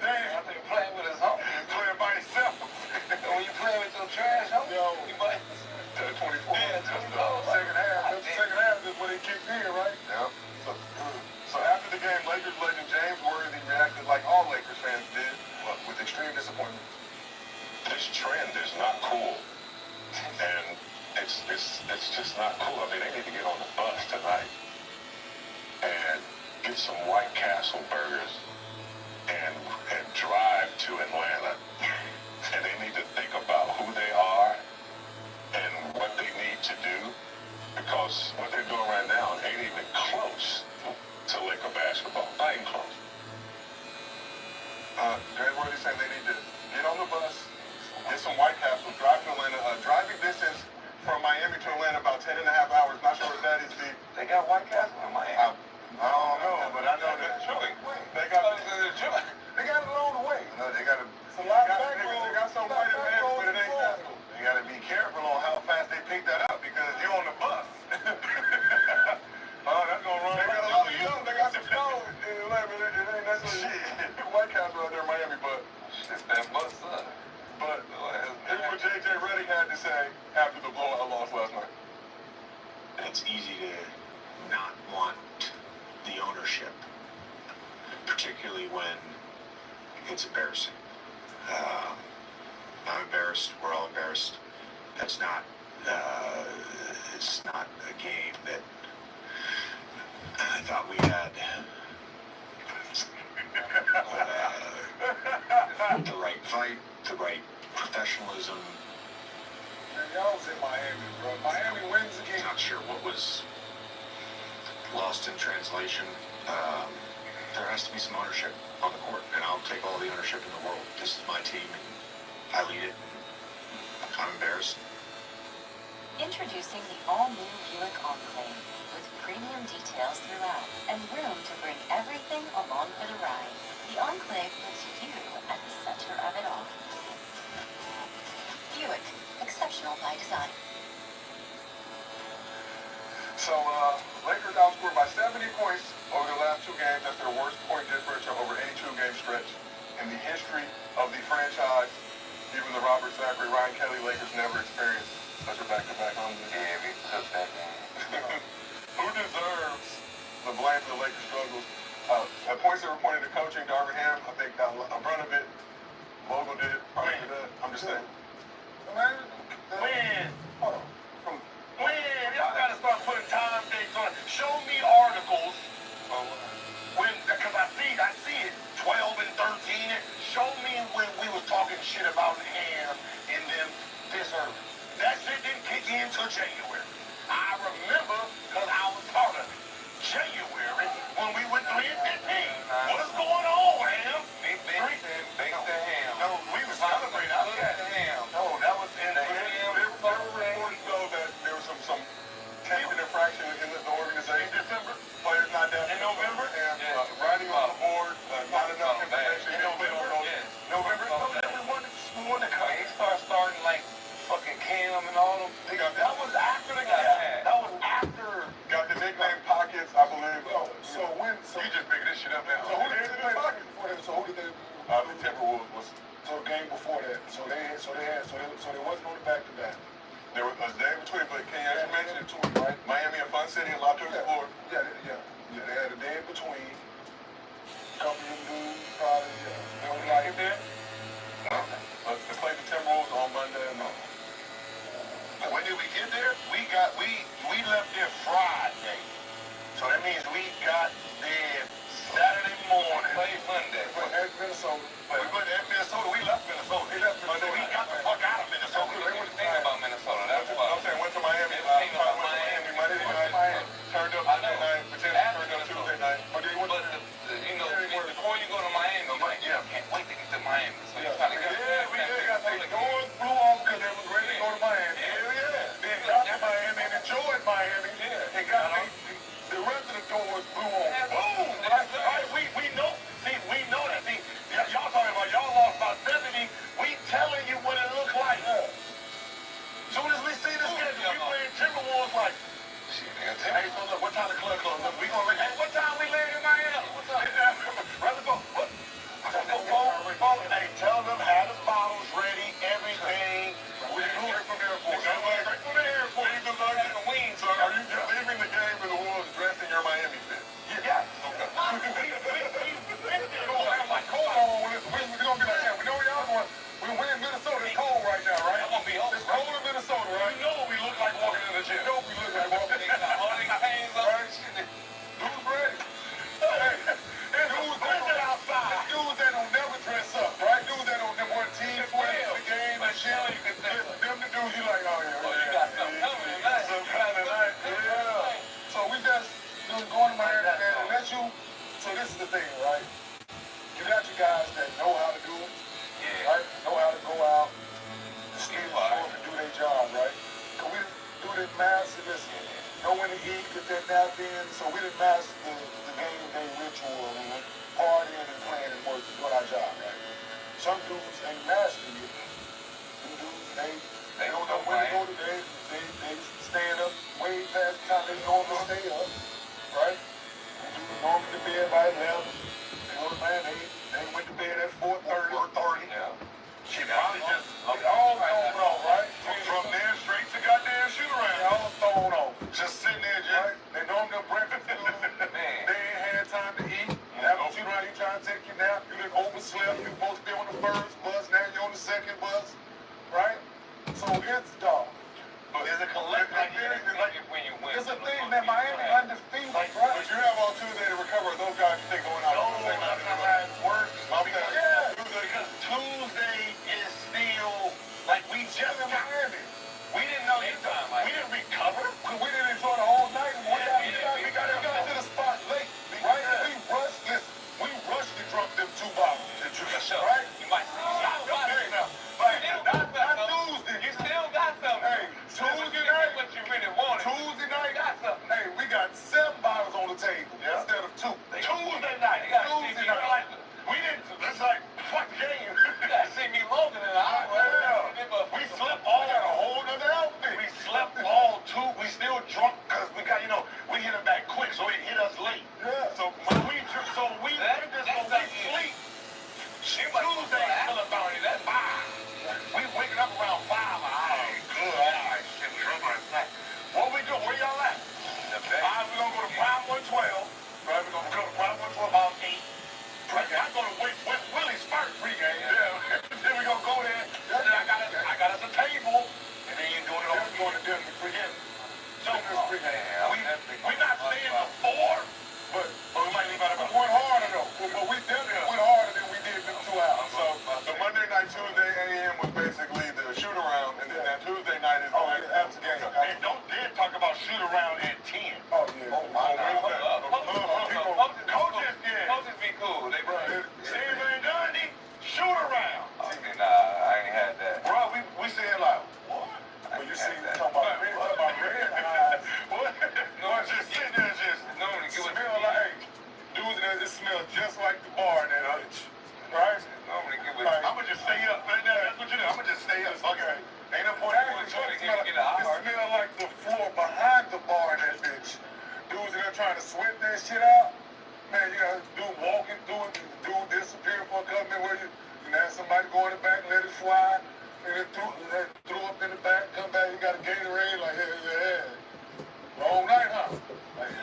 damn. I think playing with his home. Playing by himself. When you play with your trash home, Yo. you might. 24. Yeah, Second half is when he kicked in, right? Yep. So after the game, Lakers legend James Worthy reacted like all Lakers fans did, with extreme disappointment. This trend is not cool, and it's just not cool. I mean, they need to get on the bus tonight and get some White Castle burgers and drive to Atlanta, and they need to think about who they are and what they need to do, because what they're doing right now ain't even close to Laker basketball. Not even close. James Worthy saying they need to get on the bus, get some White Castle, drive to Atlanta. Driving distance from Miami to Atlanta about 10 and a half hours. Not sure if that is the. They got White Castle in Miami. I don't know, but I know that they got They got it along the way. No, they got to. It's a lot of back they roads. got some white in there, but it ain't that. You got to be careful on how fast they pick that up because you're on the bus. Oh, that's gonna run. They got a lot of young. They got some snow in Atlanta. It ain't necessarily White Castle out there in Miami, but It's that bus, son. here's what JJ Redick had to say after the blowout loss last night. It's easy to not want the ownership, particularly when it's embarrassing. I'm embarrassed. We're all embarrassed. That's not. It's not a game that I thought we had the right fight, the right professionalism. Man, y'all was in Miami, bro. Miami wins again. Not sure what was lost in translation. There has to be some ownership on the court, and I'll take all the ownership in the world. This is my team, and I lead it. I'm embarrassed. Introducing the all-new Buick Enclave with premium details throughout and room to bring everything along for the ride. The Enclave puts you at the center of it all. Buick, exceptional by design. So, Lakers outscored by 70 points over the last two games. That's their worst point differential over any two-game stretch in the history of the franchise. Even the Robert Zachary, Ryan Kelly Lakers never experienced such a back-to-back on the Yeah, if you into January. I remember because I was part of it. January when we went 3 and 15. What's going on, Ham? Big the ham. No, we were celebrating. I was at the ham. No, that was in the ham. There were reports though that there was some taking infraction in the organization. In December. Players not down In November. and writing on the board, not enough information. In November. November. We wanted to come. He starting like fucking Cam and all them. That was after the game. That was after. Got the nickname Pockets, I believe. So You just making this shit up now. So who did they play before that? So who did they? The Timberwolves was. So the game before that. So they wasn't on the back-to-back. There was a day between, but can you mention it? Between, right? Miami and Fun City and La Cruz, Florida. Yeah. They had a day in between. A couple of them dudes probably. They were like there. They played the Timberwolves on Monday. When did we get there? We left there Friday. So that means we got there Saturday morning. Played Monday. at Minnesota. We went to Minnesota. We left Minnesota. We got the fuck out of Minnesota. They wouldn't think about Minnesota. That's why. I'm saying went to Miami. Thinking about Miami. Monday night. Turned up Monday night. Potentially turned up Tuesday night. But before you go to Miami, you're like, I can't wait to get to Miami. So you trying to get We did got the doors blew off because they was ready to go to Miami. Hell yeah. Then got to Miami and enjoyed Miami. And got the rest of the doors blew off. Boom! Right, we know. See, we know that. See, y'all talking about y'all lost by 70. We telling you what it looked like. Soon as we see this game, we playing Timberwolves like. Hey, so look, what time the club close? Look, we gonna look. Hey, what time we land in Miami? What time? Rather go. What? Hey, tell them have the bottles ready, everything. We do it from the airport. Straight from the airport. Even though you're the wings, so Are you leaving the game for the Wolves dressed in your Miami fit? yeah. Okay. We don't have like cold on. We're going to be like that. We know where y'all going. We're in Minnesota. It's cold right now, right? I'm gonna be home. It's cold in Minnesota, right? You know what we look like walking in the gym. You know what we look like walking in. Dudes ready. Hey, dudes outside. Dudes that don't never dress up, right? Dudes that don't never wear team sweats to the game and shit. Them the dudes you like, oh yeah. you got something coming tonight. Some kind of night. Yeah. So we just going to Miami and let you. So this is the thing, right? You got your guys that know how to do it, right? Know how to go out, steal and do their job, right? Cause we do this massive, know when to eat, get that nap in. So we didn't master the game day ritual and partying and playing and working, doing our job, right? Some dudes ain't mastering it. Some dudes, they don't know when to go to bed. They stand up way past the time they normally stay up, right? Normally to bed by 11. They go to bed, they went to bed at 4:30. Yeah. She probably just all thrown off, right? from there straight to goddamn shoot around. They all thrown off. Just sitting there, just. Right? They normally breakfast food. They ain't had time to eat. After shoot around, you trying to take your nap. You done overslept. You supposed to be on the first bus. Now you're on the second bus, right? So it's dark. But is it collective? When you win. It's a thing that Miami undefeated, right? But you have all Tuesday to recover. Those guys you think going out No, Tuesday night. that's not how it works. Yeah. Because Tuesday is still like we just in Miami. we didn't know you we didn't recover. We didn't enjoy the whole night. We got to the spot late, right? We rushed to drunk them 2 bottles. Right? You might Not Tuesday. You still got something. Hey, Tuesday night. What you really wanted. Tuesday night. got something. Hey, we got 7 bottles on the table instead of 2. Tuesday night. Tuesday night. Like, we didn't. It's like fuck the game. You gotta see me longer than an hour. We slept all. Got a whole nother outfit. We slept all too. We still drunk because we got we hit it back quick, so it hit us late. Yeah. So we did this, so we sleep. Tuesday till about that 5. We waking up around 5. Good. All right, shit, we up last night. What we do? Where y'all at? We're gonna go to Prime 112. Right, we're gonna go to Prime 112 about 8. I'm gonna wait Willie's first pregame. Yeah. Then we gonna go there. And then I got us a table. And then you're doing it over. Going to dinner pregame. So we not staying before, but we might leave out We about. went harder though. But we definitely went harder than we did them 2 hours. So the Monday night, Tuesday AM was basically the shoot around, and then that Tuesday night is Oh, yeah, after game. got a Gatorade, like, yeah. Long night, huh? Like,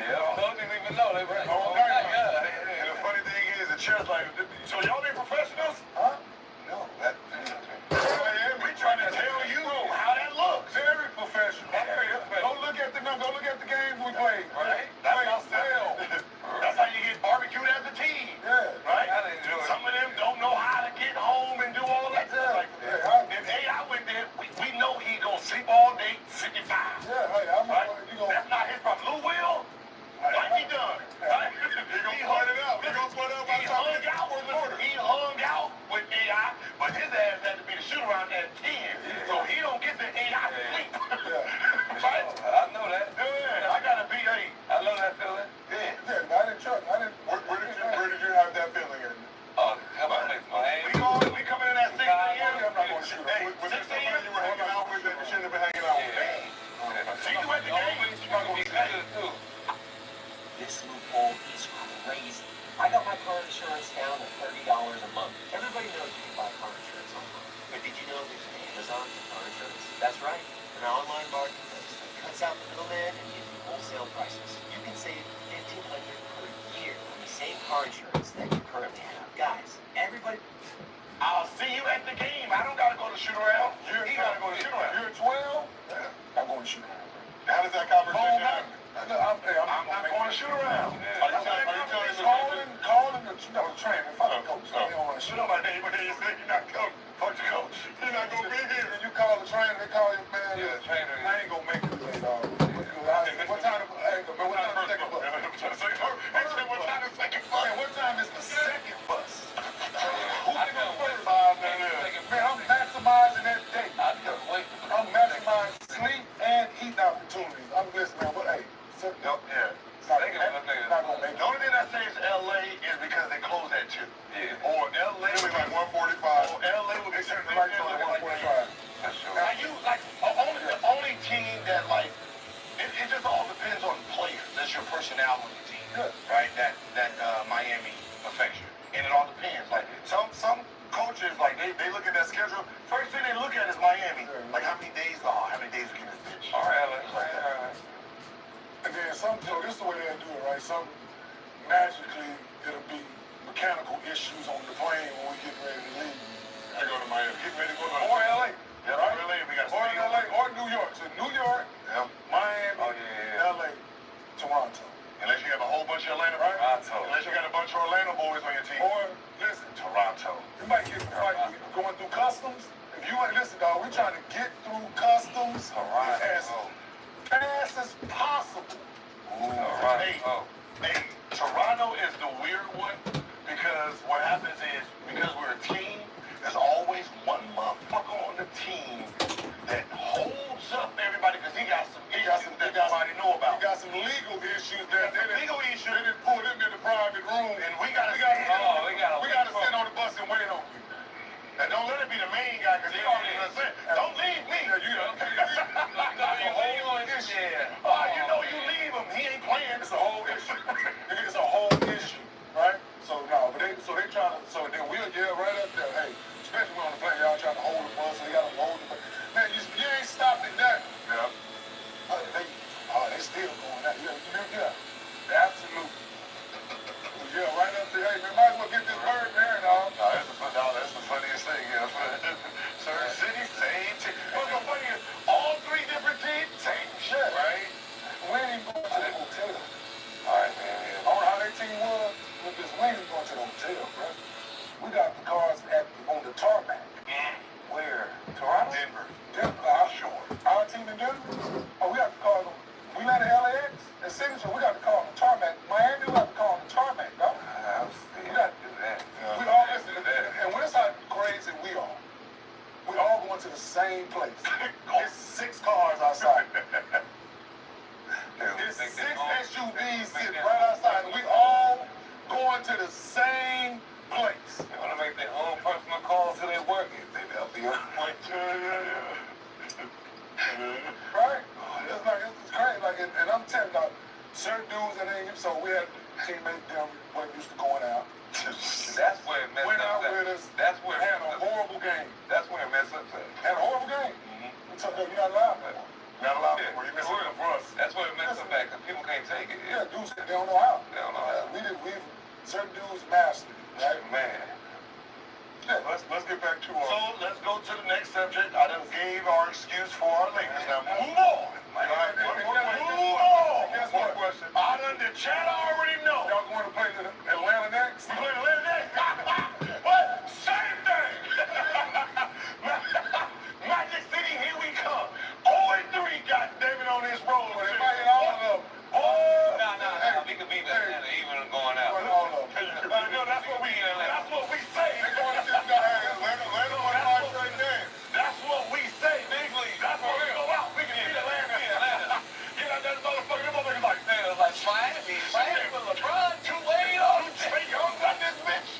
Yeah, don't even know. They were long night, huh? And the funny thing is, the chair's like, so y'all ain't professionals? Huh? No, we trying to tell you how that looks. Very professional. Go look at the games we played. Right? That's how you get barbecued as a team. Yeah. Right? Some of them don't know how to get home and do all that stuff. Like, if AI went there, we know he gonna sleep all day, 55. Yeah, hey, I'm Right? you gonna... That's not his problem. Lou Will, like he done. Right? He gonna sweat it out. He gonna sweat it out by the time he gets to the quarter. He hung out with AI, but his ass had to be the shoot around at 10. So he don't get the AI sleep. Right? I know that. Yeah, I gotta be a. I love that feeling. Yeah. Yeah, I didn't trust. Where did you have that feeling at? Oh, come on, Miami. We coming in at 6 a.m. I'm not gonna shoot. Hey, Was there 6 somebody a.m. you were hanging out with that you shouldn't have been hanging out with? See you at the game. You might be good, too. This loophole is crazy. I got my car insurance down to $30 a month. Everybody knows you can buy car insurance online. But did you know there's an Amazon for car insurance? That's right. An online marketplace that cuts out the middleman and gives you wholesale prices. You can save $1,500 per year on the same car insurance that you currently have. Guys, everybody... I'll see you at the game. I don't gotta go to shoot around. He gotta go to shoot around. You're 12? Yeah. I'm going to shoot around. How does that conversation happen? I'm not going to shoot around. Are you telling him calling the trainer. Fuck the coach. You don't want to shoot. Nobody ain't gonna say you're not coming. Fuck the coach. He's not gonna be here. And you call the trainer, they call you, man. Yeah, trainer. I ain't gonna make it today, dog. What time is the second bus? What time is the second bus? Who's going first? Man, I'm maximizing that day. I'm maximizing sleep and eating opportunities. I'm listening, man. But hey, Yeah. not gonna make The only thing I say is LA is because they close at 2. Yeah. Or LA Really like 145. Or LA would be the right time at 145. Now you like the only team that like it just all depends on players. That's your personnel on the team, right? That Miami affects you, and it all depends. Like some coaches, like they look at that schedule. First thing they look at is Miami, like how many days we get this bitch. All right. And then this is the way they'll do it, right? Some magically it'll be mechanical issues on the plane when we get ready to leave. I go to Miami. Get ready to go to Or LA. Yeah, right? LA. We got Or LA or New York. So New York, Miami, LA, Toronto. Unless you have a whole bunch of Atlanta, right? Unless you got a bunch of Orlando boys on your team. Or listen, Toronto. you might get going through customs. If you ain't listen, dog, we're trying to get through customs as fast as possible. Hey, Toronto is the weird one because what happens is because we're a team, there's always one motherfucker on the team that holds up everybody because he got some issues that nobody know about. He got some legal issues that they didn't pull him in the private room, and we gotta sit on the bus and wait on you. And don't let it be the main guy because he already said, don't leave me. You know you leave him. He ain't playing. It's a whole issue. It's a whole issue, right? So no, but they trying to. So then we'll right up there. Hey, especially when on the plane, y'all trying to hold the bus, so they gotta hold the bus. Man, you ain't stopping that. Yeah. They still going that. Yeah, absolutely. Yeah, right up there. Hey, man, might as well get this bird there, dog. That's the funniest thing. Certain city, same team. What's so funny is all 3 different teams, same shit, right? We ain't even going to the hotel. All right, man. I don't know how their team was, but we ain't even going to the hotel, bro. We got the cars on the tarmac. Where? Toronto? Denver. Sure. Our team in Denver? Oh, we got the cars we land at LAX and Signature, we got the car on the tarmac. Miami, we got the car on the tarmac, dog. We all listen to that. And when it's how crazy we all going to the same place. It's 6 cars outside. It's 6 SUVs sitting right outside, and we all going to the same place. They want to make their own personal calls to their work. Right? It's crazy. And I'm telling you, certain dudes that ain't, so we had teammates them wasn't used to going out. That's where it messed Went out up. with us. That's where had a horrible game. That's where it messed up. Had a horrible game. So you're not allowed no more. Not allowed. Yeah. Well, you missing it for us. That's where it messes up back, because people can't take it. Yeah, dudes, they don't know how. They don't know how. Certain dudes mastered it, right? Man. Yeah. Let's get back to So let's go to the next subject. I done gave our excuse for our ladies. Now move on. Guess what? Question. The chat already know. Y'all going to play Atlanta next? We play Atlanta next. What? Same thing. Magic City, here we come. 0-3, goddammit, on this road. Well, they might hit all of them. No. We could beat Atlanta even going out. No, that's what we say. They going to sit down. Atlanta won 5 straight games. That's what we say, big league. That's what we go out. We can beat Atlanta. Get out that motherfucker. Them motherfuckers like, Miami with LeBron, 2 Wade on. Trey Young got this bitch.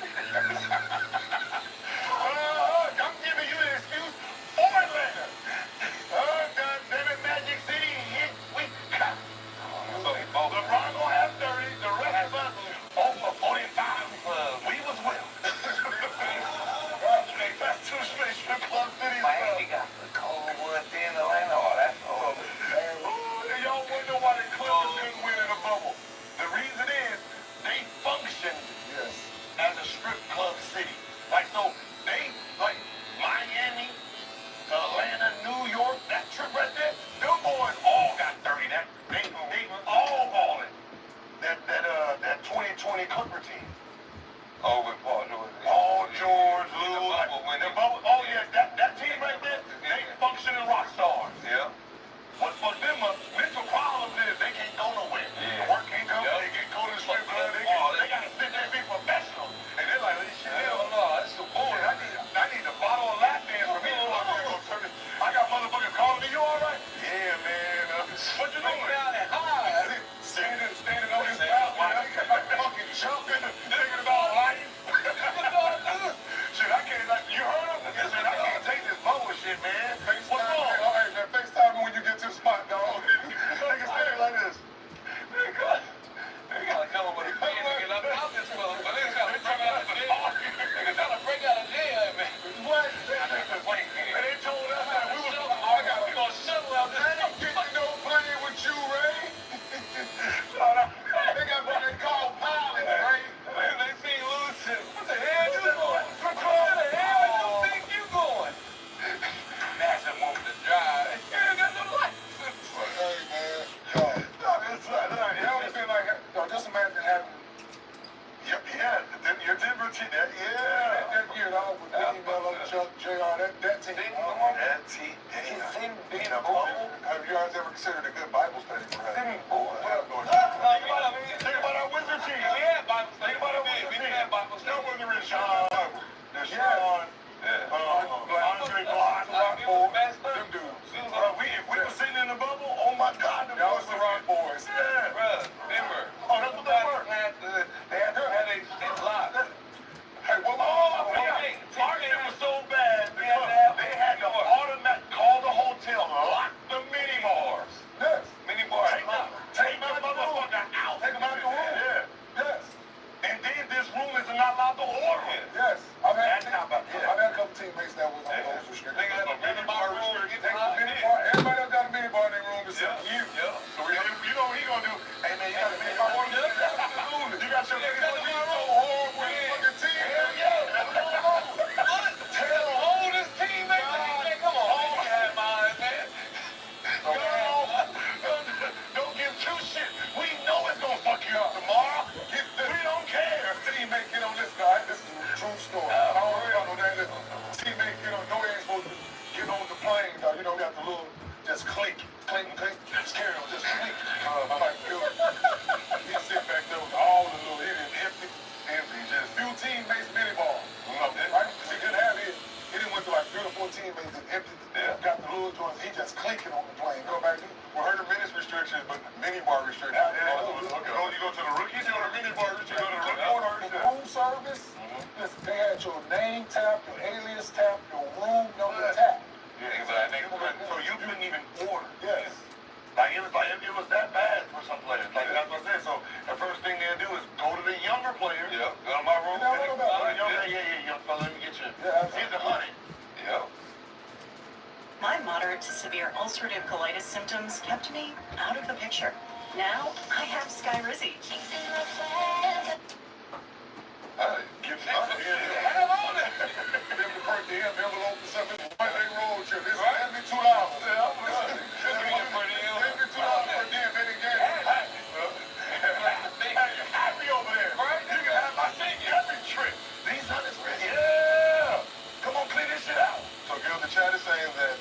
I'm giving you the excuse for Atlanta. Goddammit, Magic City, we cut. LeBron gonna have 30. The rest of us over 45. We was well. That's 2 straight strip club cities. Miami got the Coldwood, then Atlanta. Oh, that's all. Y'all wonder why the Clippers couldn't win in a bubble. The reason is they functioned as a strip club city. Like Miami, Atlanta, New York, that trip right there, them boys all got 30. They all balling. That 2020 Clipper team. Oh, with Paul George. All George, Lou, the bubble. Oh yeah, that team right there, they functioning rock stars. Yeah. What fucked them up, mental problems is they can't go nowhere. Yeah. Work can't come, they can't go to the strip club, they gotta sit there and be professional. And they're like, this shit, hell no, that's too boring. I need a bottle of lap dance for me. I got motherfuckers calling me, you alright? Yeah, man. What you doing? Standing on his mouth, man. Fucking jumping, thinking about life. Shit, I can't, you heard him? I said, I can't take this bullshit, man. What's wrong? All right, man. FaceTime me when you get to the spot, dog. Niggas standing like this. They gotta come up with a plan to get out this mother, but they gotta break out of jail. They gotta break out of jail, man. What? And they told us that we gonna shuttle out this. I ain't getting no playing with you, Ray. They got what they call pilots, Ray. They seen Lucid. What the hell you going? Where the hell you think you going? Massive move to drive. You ain't got no license. Hey, man. It always been like, just imagine having your Denver team, that year, with Benny Mello, Chuck, JR, that team. That team. In a bubble. Have you guys ever considered a good Bible study for that? Think about our Wizard team. Yeah, Bible study. Think about our Wizard team. Bible study. No Wizard is Sean. Deshaun. Andre Block. Them dudes. If we were sitting in the bubble, oh my God. That was the Rock Boys. Yeah. Bruh, remember. Oh, that's what they were. They had a shit locked. Hey, our shit was so bad because they had to automatic call the hotel, lock the mini bars. Yes. Mini bars. Take that motherfucker out. Take him out the room. Yeah. Yes. And then this room is not allowed to order it. Yes. I've had Yeah. a couple teammates that was on those restrictions. They got a mini bar room. Take the mini bar. Everybody else got a mini bar in their room except you. Yeah. So you know what he gonna do? Hey man, you got a mini bar? You got your mini bar? You so hard with the fucking team. Hell yeah. Tell them, hold this team, man. Come on. Oh, yeah, man. Don't give two shit. We know it's gonna fuck you up tomorrow. We don't care. Teammate get on this guy. This is a true story. I don't worry about no that. Teammate get on. No, he ain't supposed to get on the plane, dog. You know, got the little just clink. Scare him, just clink. Like, he sit back there with all the little, he didn't empty. Just few teammates mini ball. Right? Because he couldn't have it. He didn't went to like 3 or 4 teammates and emptied. Got the little joints. He just clinking on the plane. Go back. We heard of minutes restrictions, but mini bar restrictions. Okay. Oh, you go to the rookies? You go to mini bar restrictions? You go to the rookies? The room service, listen, they had your name tap, your alias tap, your room number tap. Yeah, exactly. So you couldn't even order. Yes. Like it was that bad for some players. Like that's what I said. So the first thing they'll do is go to the younger players. Yeah. Go to my room. Young fella, let me get you. Yeah, Here's the money. Yeah. My moderate to severe ulcerative colitis symptoms kept me out of the picture. Now I have Skyrizi. Have on it. Give the birthday envelope or something. One day road trip. This is $72. $72 per day. They didn't get happy over there. Right? You can have my thing every trip. These hundreds, yeah. Come on, clean this shit out. So, Gil, the chat is saying that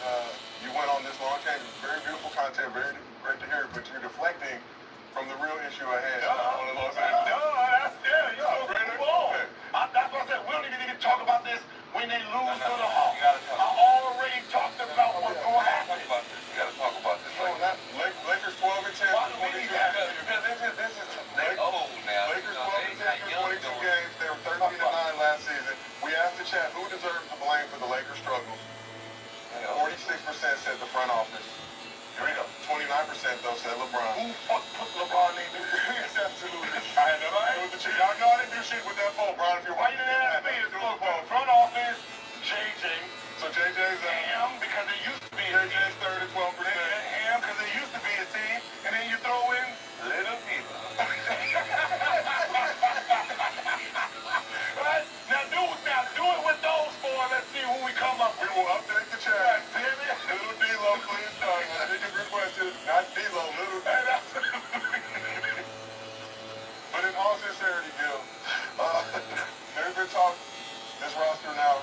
you went on this long tangent. Very beautiful content, very great to hear, but you're deflecting from the real issue at hand. On the Los Angeles. That's what I said. We don't even need to talk about this when they lose to the Hawks. I already talked about what's going to happen. You gotta talk about this. Lakers 12 and 10. Why do we need that? This is they old now. Lakers 12 and 10 for 22 games. They were 13 and 9 last season. We asked the chat who deserves the blame for the Lakers' struggles. 46% said the front office. Here we go. 29% though said LeBron. Who put LeBron in this? Yes, absolutely. I know. It was the chief. Y'all know I didn't do shit with that phone, Bron. If you Why you didn't ask me? It's football. Front office, JJ. So JJ's Ham, because they used to be a team. JJ's third at 12%. Ham, because they used to be a team. And then you throw in little people. Right? Now do it with those four. Let's see who we come up We with. will update the chat. God damn it. Little D-Lo, please. Niggas requested. Not D-Lo, little Hey, D-Lo. that's But in all sincerity, Gil, there's been talk, this roster now,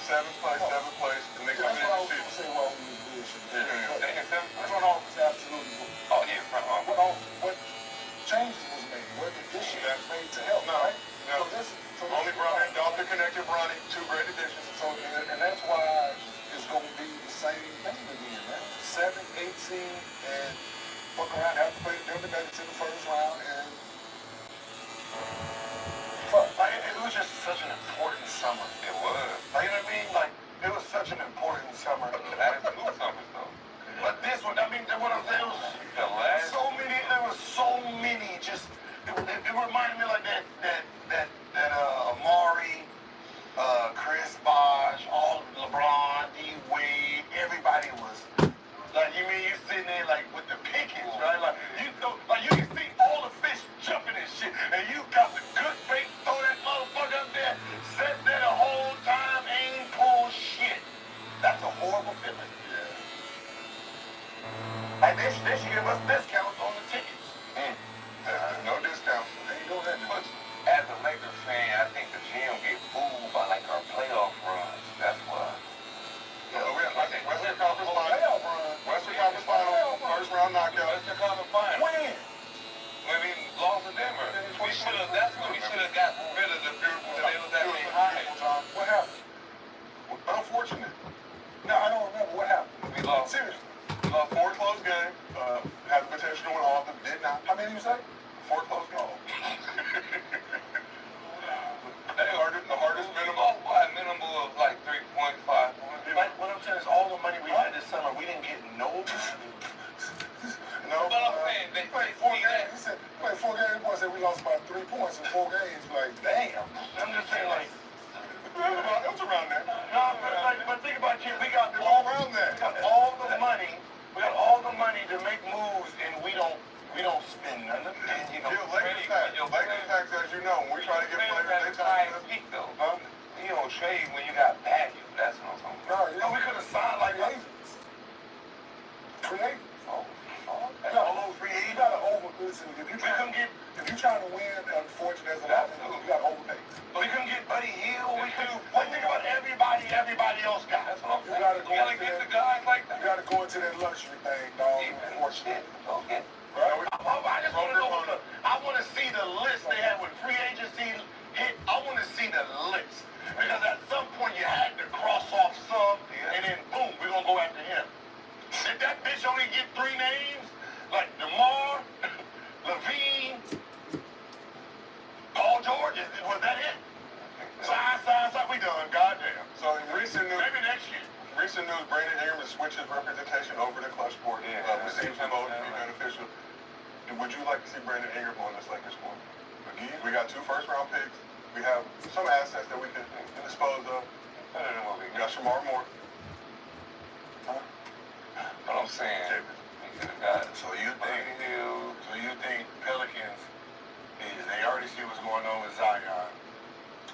7th place, and they come in That's what I and was going to say while we was bullshitting. Front office, absolutely. Oh yeah, front office. What changes was made? What additions was made to help, right? No. Only Bronny, Dalton connected Bronny, 2 great additions. So, and that's why it's going to be the same thing again, man. 7, 8 seed, and fuck around, have to play the Denver Nuggets in the first round, and fuck. like, it was just such an important summer. It was. Like, you know what I mean? Like, it was such an important summer. That is 2 summers though. But this one, I mean, what I'm saying was The last. there was so many just, it reminded me like that Amari, Chris Bosh, all LeBron, D-Wade, everybody was, like, you mean you sitting there like with the pickets, right? Like, you can see all the fish jumping and shit, and you got the good bait, throw that motherfucker up there, sit there the whole time, ain't pull shit. That's a horrible feeling. Like, they should give us discounts on the tickets. No discount. they ain't doing that much. As a Lakers fan, I think the GM get fooled by like our playoff runs. That's why. I think Western Conference Final. Playoff run. Western Conference Final, first round knockout. Western Conference Final. When? When we lost to Denver, that's when we should have got rid of the beautiful. They was that many high. What happened? Unfortunate. No, I don't remember what happened. We lost. Seriously. 4 close games. Had the potential to win all of them. Did not. How many you say? 4 close games. The hardest minimum. By a minimum of like 3.5 points. Like, what I'm saying is all the money we had this summer, we didn't get no. No. But I'm saying they Played 4 games. He said, played 4 games. Boy said we lost by 3 points in 4 games. Like, damn. I'm just saying, like, It was around there. no, but think about it, we got All around there. all the money. We got all the money to make moves, and we don't spend none of it. And, you know, Lakers tax, as you know, when we try to get players, they tax us. Peak though. Huh? You don't trade when you got value. That's what I'm talking about. no, we could have signed like agents. Creative. all those free You agents. gotta listen. If We couldn't get. if you're trying to win, unfortunately, as a lot, you gotta overpay. We couldn't get Buddy Hield. We could. Like, think about everybody else got. That's what I'm You saying. gotta You gotta get the guys like You that. gotta go into that luxury thing, dog. Unfortunately. Okay. Right? I just want to know. I want to see the list they had when free agency hit. I want to see the list because at some point you had to cross off some, and then boom, we're gonna go after him. Did that bitch only get 3 names? Like DeMar, Levine, Paul George? Was that it? Sign, we done. Goddamn. So in recent news, Maybe next year. Brandon Ingram has switched his representation over to Clutch Sport. Received a vote to be beneficial. Would you like to see Brandon Ingram on this Lakers squad? Again, we got 2 first-round picks. We have some assets that we can dispose of. Better than what we We got Shamar Moore. what I'm saying. So you think Pelicans they already see what's going on with Zion.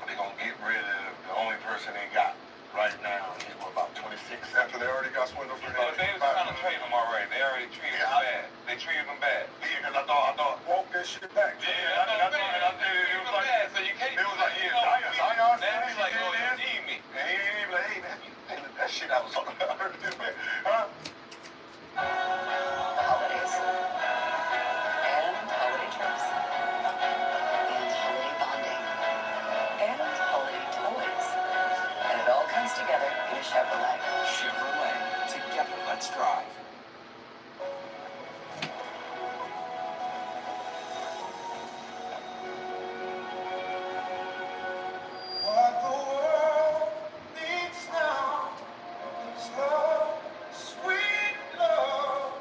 They're gonna get rid of the only person they got right now. He's about 26 After they already got swindled for Oh, they was trying to trade him already. They already treated him bad. They treated him bad. Yeah, because I thought Walk that shit back. yeah, it was like, so you can't. it was like, yeah, Zion Now said he's like, oh, you need me. and he ain't even like, hey man, that shit I was talking about earlier, man. Huh? Holidays. And holiday trips. And holiday bonding. And holiday toys. And it all comes together in a Chevrolet. Chevrolet. Together, let's drive. What the world needs now is love, sweet love.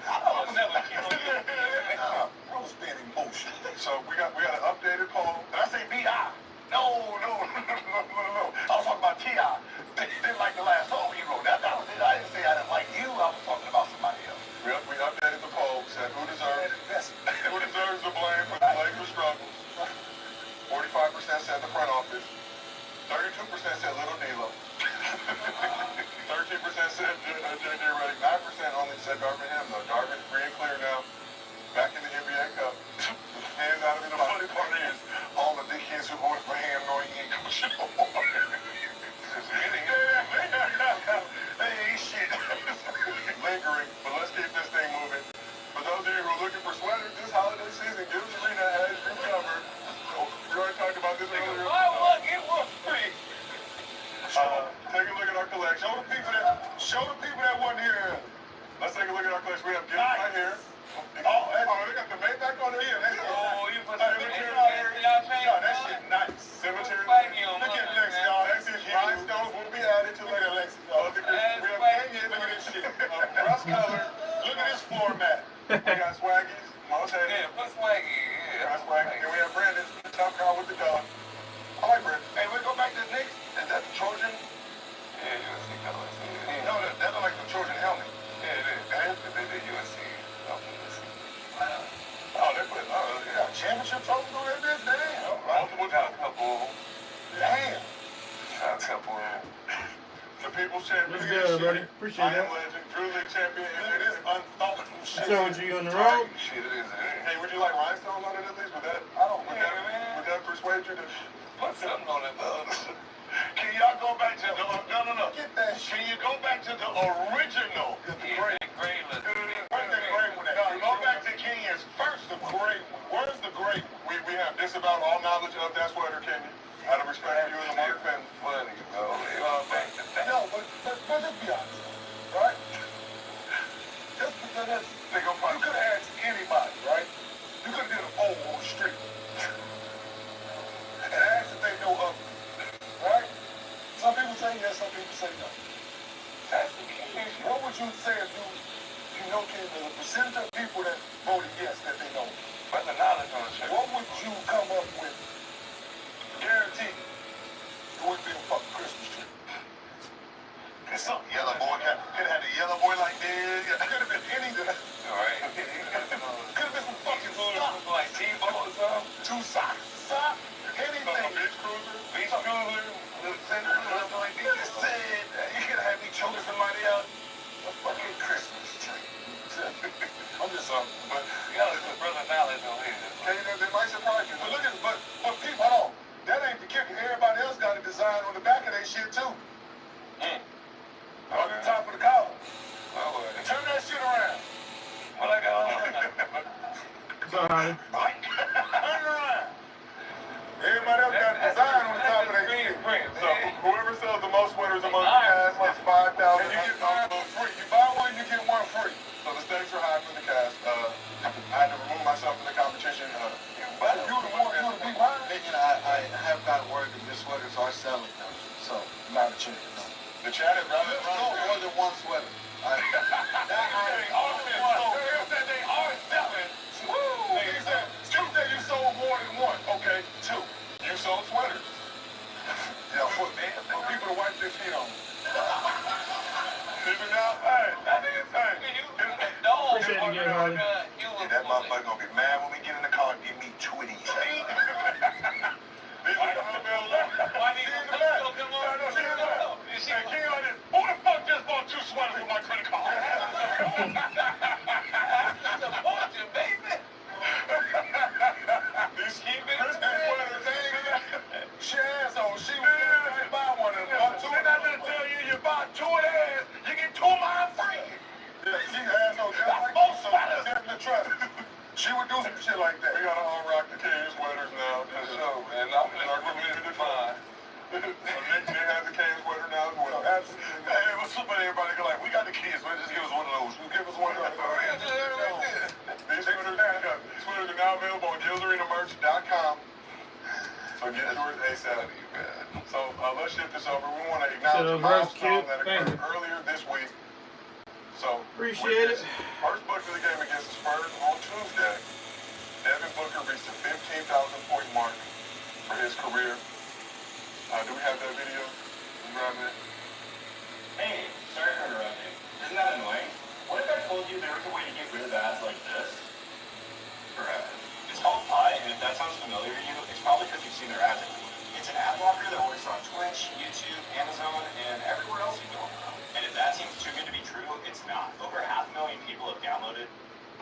I was never I was being emotional. So we got an updated poll. Did I say B.I.? No. I was talking about T.I. Didn't like the last song he wrote. That was it. I didn't say I didn't like you. I was talking about somebody else. We updated the poll. Said who deserves the blame for the Lakers' struggles. 45% said the front office. 32% said Little D'Lo. 13% said J.J. Redick. 9% only said Darvin Ham. Though Darvin free and clear now. Back in the NBA Cup. Hands out of the funny part is, all the dickheads who voted for him know he ain't coaching no more. They ain't shit. Lingering, but let's keep this thing moving. For those of you who are looking for sweaters this holiday season, Gibbs Arena has you covered. We already talked about this earlier. Buy one, get one free. Take a look at our collection. Show the people that wasn't here. Let's take a look at our collection. We have Gibbs right here. They They got the Maybach on there. Oh, you put Cemetery. y'all changed No, that shit nice. Cemetery. Look at Lex, y'all. These rhinestones will be added to Look at Lex, the y'all. we have Kenya. Look at this shit. Rust color. Look at this floor mat. We got Swaggies. Most heavy. Yeah, put swaggy. Yeah, Got Swaggy. And we have Brandon, the top guy with the dog. I like Brandon. Hey, we go back to the Knicks. Is that the Trojan? Yeah, USC colors. Yeah, No, that look like the Trojan helmet. it is. They did USC. Oh, they put championship trophy on that bitch? Damn. Multiple Got a times. couple. Damn. Got a couple. The People's Champion. What's good, buddy? Appreciate I am that. legend. Drew League champion. Look at this unthoughtful shit. So, with you on the road? Shit, it is. Hey, would you like rhinestones on it at least? Would that persuade you to Put something on it, though. Can y'all go back to the no. Get that shit. Can you go back to the original? The great. Great. Where's the great one? No, go back to Kenya's first. The great one. Where's the great one? we have disavowed all knowledge of that sweater, Kenya. Out of respect for you and the Mark family. Funny, though. They all back to that. No, but let's be honest, right? Just because that's, They go you could have asked anybody, right? You could have did a poll on the street and asked if they know of it, right? Some people say yes, some people say no. That's the key. What would you say if you know the percentage of people that voted yes that they know? Put the knowledge on the shit. What would you come up with? Guaranteed, it wouldn't be a fucking Christmas tree. And some yellow boy could have had a yellow boy like this. Could have been anything. All right. Could have been some fucking Food socks. like T-Bone or something. 2 socks. Sock. Anything. A beach cruiser. Beach cruiser. Little center. Something like this. You said you could have had me choking somebody out. A fucking Christmas tree. I'm just something. But You gotta put brother knowledge on here. They might surprise you. But look at but people, hold on. That ain't the kicker. Everybody else got a design on the back of their shit too. On the top of the collar. Oh, well. Turn that shit around. What I got on? So, honey. right. Turn it around. Everybody else got a design on the top of their shit. So whoever sells the most sweaters among the cast gets $5,000. And you get one free. You buy one, you get one free. So the stakes are high for the cast. I had to remove myself from the competition. But you the one you the be mine. I have got word that your sweaters are selling now. So, Not a chance. The chat is rather no more than one sweater. They are selling. Woo! He said, Motherfucker gonna be mad when we get in the car and give me 2 of these. Why need to come on? Who the fuck just bought 2 sweaters with my credit card? Support you, baby. These Christmas sweaters, She asshole. She was gonna buy one of them. Didn't I just tell you, you buy 2 of theirs, you get 2 of mine free? Yeah, she asshole just like Both so sweaters. get in the truck. She would do some shit like that. We gotta all rock the King sweaters now. For sure, man. I'm gonna Nick has the King sweater now as well. Absolutely. Hey, what's up with everybody? Go like, we got the kids, man. Just give us one of those. Give us one of those. These sweaters are now available on GilsArenaMerch.com. So get yours ASAP. So let's shift this over. We want to acknowledge a milestone that occurred earlier this week. So appreciate it. First book of the game against the Spurs on Tuesday, Devin Booker reached the 15,000 point mark for his career. Do we have that video? Hey, sorry for interrupting. Isn't that annoying? What if I told you there was a way to get rid of ads like this? Perhaps. It's called Pi, and if that sounds familiar to you, it's probably because you've seen their ads included. It's an ad blocker that works on Twitch, YouTube, Amazon, and everywhere else you go around. And if that seems too good to be true, it's not. Over 500,000 people have downloaded.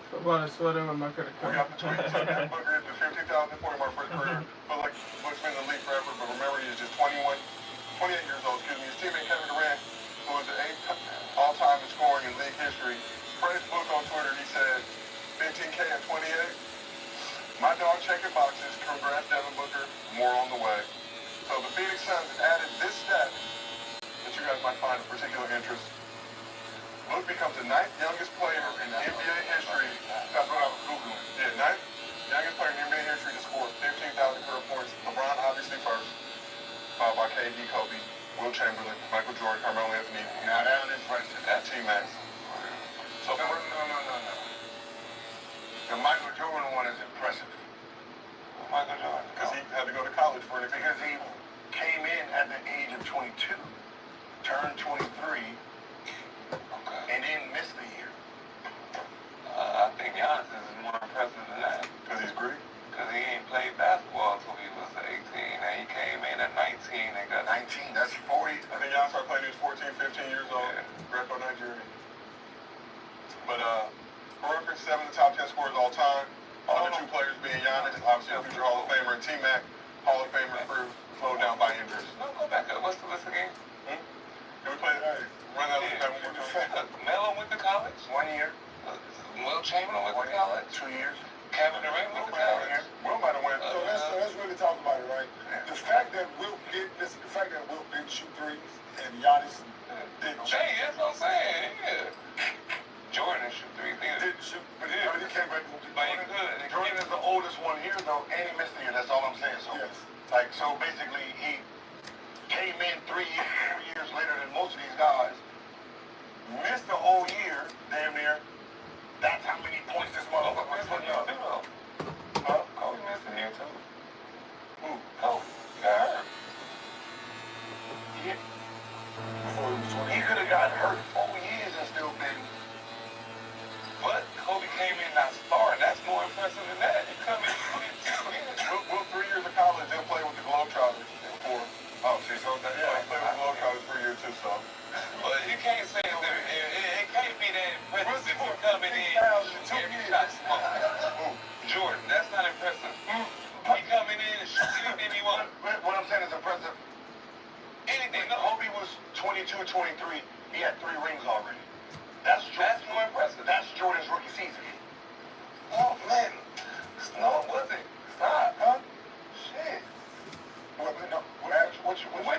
I bought a sweater with my credit We card. got the tweet. So Devin Booker hit the 15,000 point mark for his career. But like Book's been in the league forever, but remember he is just 28 years old, excuse me. His teammate Kevin Durant, who was the 8th all-time in scoring in league history, praised Book on Twitter. He said, 15K at 28. My dog checking boxes. Congrats, Devin Booker. More on the way. So the Phoenix Suns added this stat that you guys might find of particular interest. Book becomes the 9th youngest player in NBA history. That's what I was Googling. Yeah, 9th youngest player in NBA history to score 15,000 career points. LeBron obviously first, followed by KD, Kobe, Will Chamberlain, Michael Jordan, Carmelo Anthony. Now that one is impressive. At T-Max. So No. The Michael Jordan one is impressive. Michael Jordan, because he had to go to college for it. Because he came in at the age of 22, turned 23, and then missed a year. I think Giannis is more impressive than that. Because he's Greek? Because he ain't played basketball until he was 18, and he came in at 19 and got 19, that's 40. I think Giannis started playing when he was 14, 15 years old. Greco, Nigeria. But for reference, 7 of the top 10 scorers all time. Other 2 players being Giannis, obviously a future Hall of Famer, and T-Mac, Hall of Famer through slowed down by injuries. No, go back up. What's the list again? Can we play that? Run that one more time. Melo went to college. 1 year. Will Chamberlain went to college. 2 years. Kevin Durant went to college. Will might have went. So let's really talk about it, right? The fact that Will didn't shoot threes and Giannis didn't shoot. Hey, that's what I'm saying. Yeah. Jordan shoot 3 things. Didn't shoot, but he came back to But he could. Jordan is the oldest one here, though, and he missed a year. That's all I'm saying. So, Yes. like, so basically, he came in 3 years later than most of these guys. Missed the whole year, damn near. That's how many points this motherfucker was putting up. Huh? Kobe missed a year too. Who? Kobe. Got hurt. Yeah. before he was 20. He could have got hurt 4 years and still been. But Kobe came in not starting. That's more impressive than that. He come in. Will 3 years of college, they'll play with the Globetrotters. Oh, see, so that, He played with the Globetrotters for a year too, so. But you can't say that. It can't be that impressive if you're coming in every shot small. Jordan, that's not impressive. He coming in and shooting anything he wants. What I'm saying is impressive. Anything. No. Kobe was 22, 23. He had 3 rings already. That's more impressive. That's Jordan's rookie season. Oh, man. No, it wasn't. Stop. Huh? Shit. When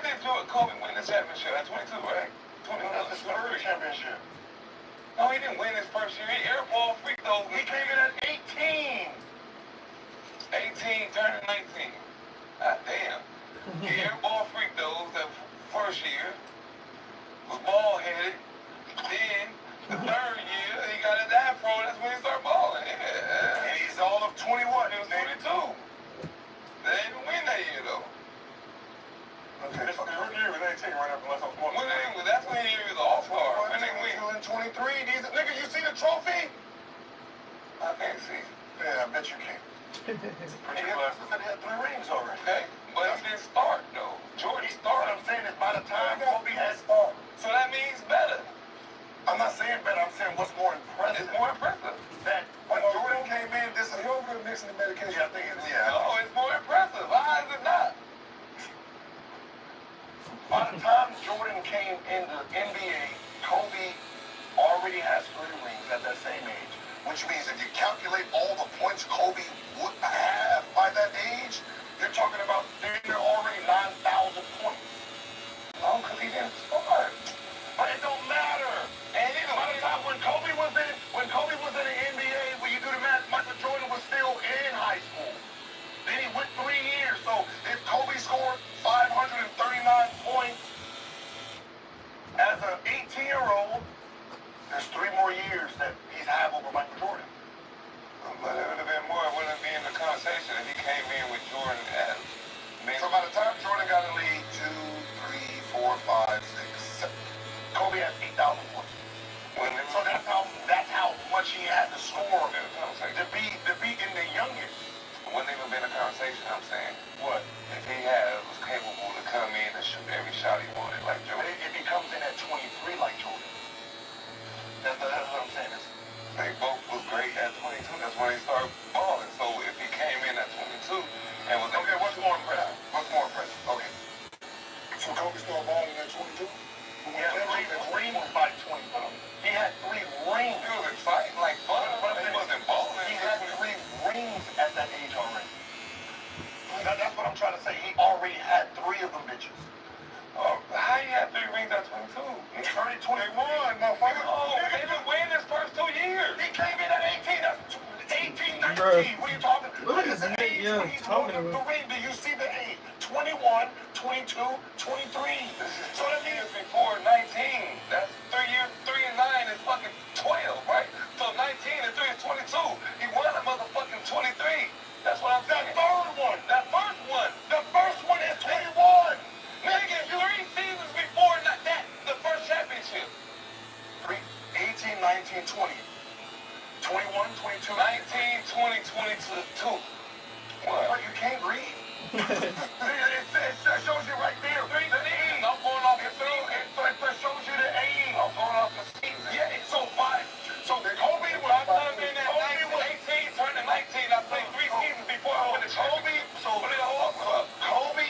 did Kobe win the championship? At 22, right? 22. That's his third championship. No, he didn't win his first year. He airball freak though. He came in at 18. 18, turning 19. God damn. He airball freak though the first year. Was ball headed. Then the third year he got his afro. That's when he started balling. Yeah. And he's all of 21. He was 22. They didn't win that year though. Okay. His rookie year was 18 right after last time. That's when he was all-star. When they win. 23. Nigga, you see the trophy? I can't see. Yeah, I bet you can. Pretty blessed. He had 3 rings already. Okay, but he didn't start though. Jordan What started. I'm saying is by the time Kobe had start. So that means better. I'm not saying better, I'm saying what's more impressive. It's more impressive. That when Jordan came in, this is He over there mixing the medication. yeah, I think it's No, it's more impressive. Why is it not? by the time Jordan came in the NBA, Kobe already has 3 rings at that same age. Which means if you calculate all the points Kobe would have by that age, you're talking about they're already 9,000 points. No, because he didn't start. But it don't matter. And even by the time when Kobe was in the NBA, when you do the math, Michael Jordan was still in high school. Then he went 3 years. So if Kobe scored 539 points as an 18-year-old, there's 3 more years that he's had over Michael Jordan. But it would have been more. It wouldn't be in the conversation if he came in with Jordan as. So by the time Jordan got in the league, 2, 3, 4, 5, 6, 7, Kobe has 8,000 points. So that's how much he had to score to be in the youngest. Wouldn't even been a conversation. I'm saying, What? if he was capable to come in and shoot every shot he wanted, like Jordan. If he comes in at 23 like Jordan. That's what I'm saying. They both was great at 22. That's when they started balling. So if he came in at 22 and was Okay, what's more impressive? Okay. So Kobe started balling at 22? He had 3 rings by 22. He had 3 rings. It was exciting, like fun, but he wasn't balling. He had 3 rings at that age already. That's what I'm trying to say. He already had 3 of them bitches. Oh, how he had 3 rings at 22? He turned 21, motherfucker. Oh, they didn't win his first 2 years. He came in at 18. That's 18, 19. Bruh. What are you talking about? What is Nick Young talking about? Do you see the age? 21, 22, 23. So that means before 19. That's 3 years. 3 and 9 is fucking 12, right? So 19 and 3 is 22. He won a motherfucking 23. That's what I'm saying. That third one. That first one. The first one is 21. Nigga, 3 seasons before that, the first championship. 18, 19, 20. 21, 22. 19, 20, 22. What? You can't read? it shows you right there. 3 seasons. I'm going off the season. It shows you the age. I'm going off the season. Yeah, so fine. So Kobe was I turned in at 18, turned to 19. I played 3 seasons before I won the championship. Kobe,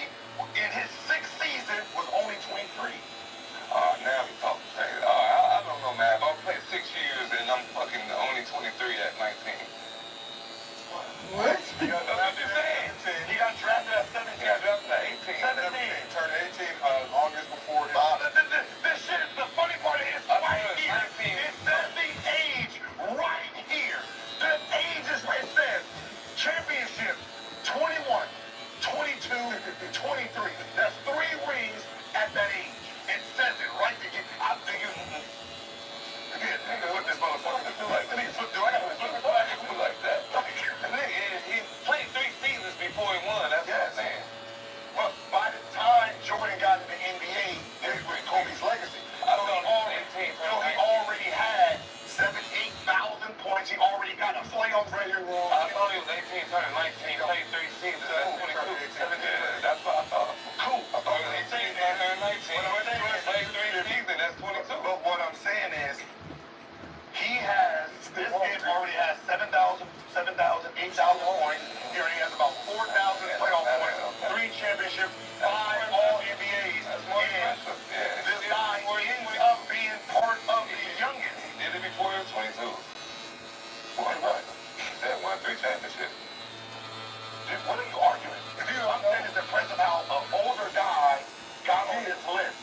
in his 6th season, was only 23. Now we talking crazy. I don't know, man. If I played 6 years and I'm fucking only 23 at 19. What? He got drafted at 17. He got drafted at 18. 17. Turned 18 August before his... This shit, the funny part is right here. 19. It says the age right here. The age is where it says championship 21, 22, 23. That's 3 rings at that age. It says it right there. I think you. Again, nigga, what this motherfucker do like? Do I gotta flip it back and do like that? He played 3 seasons before he won. That's what I'm saying. But by the time Jordan got in the NBA, there's where Kobe's legacy. I don't know. He already had 7,000, 8,000 points. He already got a playoff record. I thought he was 18, turning 19, played 3 seasons. That's 22. That's what I thought. Cool. I thought he was 18, turning 19. Played 3 seasons. That's 22. But what I'm saying is, this kid already has 7,000, 8,000 points. He already has about 4,000 playoff points, 3 championships, 5 All-NBAs. That's more impressive. This guy ends up being part of the youngest. Did it before he was 22. Won what? He said won 3 championships. Dude, what are you arguing? I'm saying it's impressive how an older guy got on this list.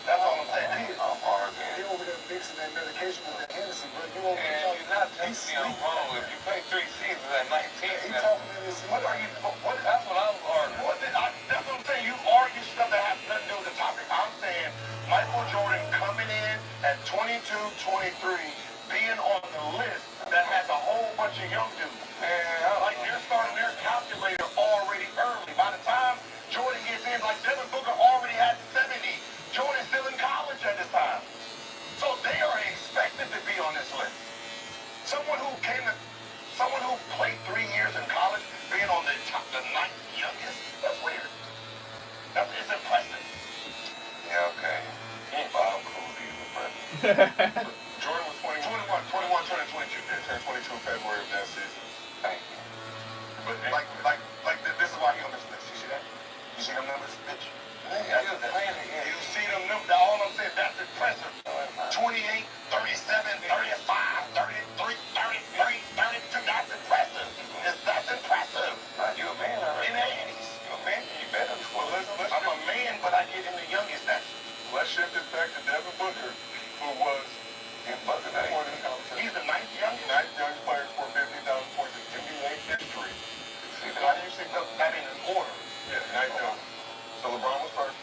That's all I'm saying. I'm arguing. He over there mixing that medication with that Hennessy, bro. You over there And you're not telling me I'm wrong. If you play 3 seasons at 19, he talking in his... What are you? That's what I'm arguing. That's what I'm saying. You argue stuff that has nothing to do with the topic. I'm saying Michael Jordan coming in at 22, 23, being on the list that has a whole bunch of young dudes. Like they're starting their calculator already early. By the time Jordan gets in, like Devin Booker already had 70. Jordan's still in college at this time. So they are expected to be on this list. Someone who played 21 turning 22. Yeah, turned 22 in February of that season. Thank you. But this is why he on this list. You see that? You see them numbers, bitch? You see them numbers? All I'm saying, that's impressive. 28, 37, 35, 33, 33, 32. That's impressive. That's impressive. You a man already. In the 80s. You a man, you better. Well, I'm a man, but I get him the youngest. Let's shift this back to Devin Booker, who was he's the ninth youngest player to score 50,000 points in NBA history. How do you see that in an order? Yeah, ninth youngest. So LeBron was first,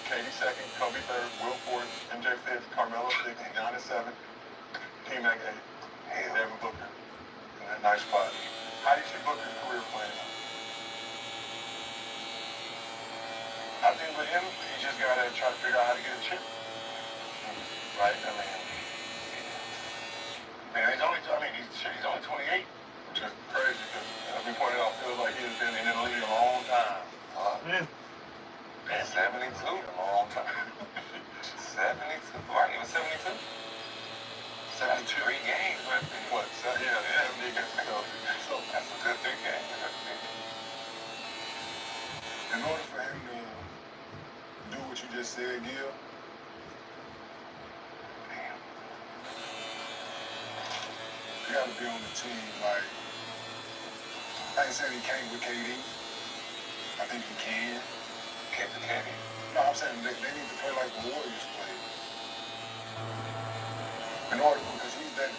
KD second, Kobe third, Will fourth, MJ fifth, Carmelo sixth, Giannis seventh, T-Mac eighth, and Devin Booker in that nice spot. How do you see Booker's career playing out? I think with him, he just got to try to figure out how to get a chip. Right? I mean, he's only 28, which is crazy because, as we pointed out, feels like he's been in the league a long time. Man, 72? A long time. 72? Right, he was 72? 73 games, right? What? Yeah, 70 against the Celtics. So that's a good 3 games. In order for him to do what you just said, Gil, you gotta be on the team. Like, I ain't saying he can't with KD. I think he can. Can't the KD. No, I'm saying they need to play like the Warriors play. In order, because he's that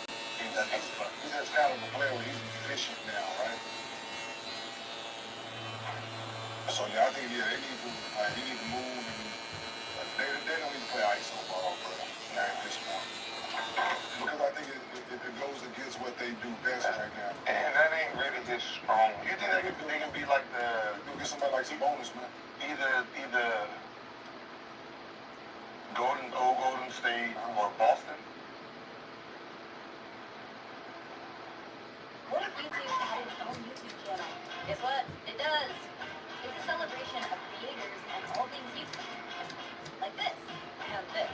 kind of a player where he's efficient now, right? So yeah, I think they need to move and they don't need to play ISO ball, bro. At this point, because I think it goes against what they do best right now. And that ain't really his strong. You think they can be like Go get somebody like some bonus, man. either Golden State or Boston? What if YouTube had its own YouTube channel? Guess what? It does. It's a celebration of creators and all things YouTube. Like this, and this,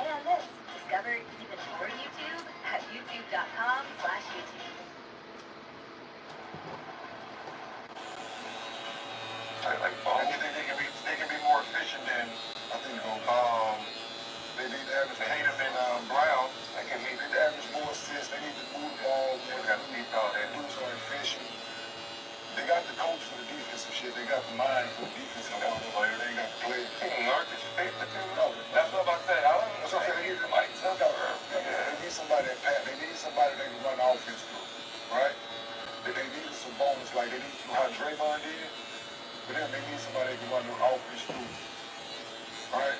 and this. Discover even more YouTube at youtube.com/YouTube. Like And you think they can be more efficient than I think they need to average Tatum and Brown. they need to average more assists. They need to move the ball. They got to beat all that. Dudes are efficient. They got the coach for the defensive shit. They got the mind for the defensive player. They ain't got the players. Nurkic fit the team. No, That's what I said. I don't know. that's what I'm saying. They need somebody that pass. They need somebody they can run offense through, right? They need some bonus like they need how Draymond did. But then they need somebody that can run the offense through, right?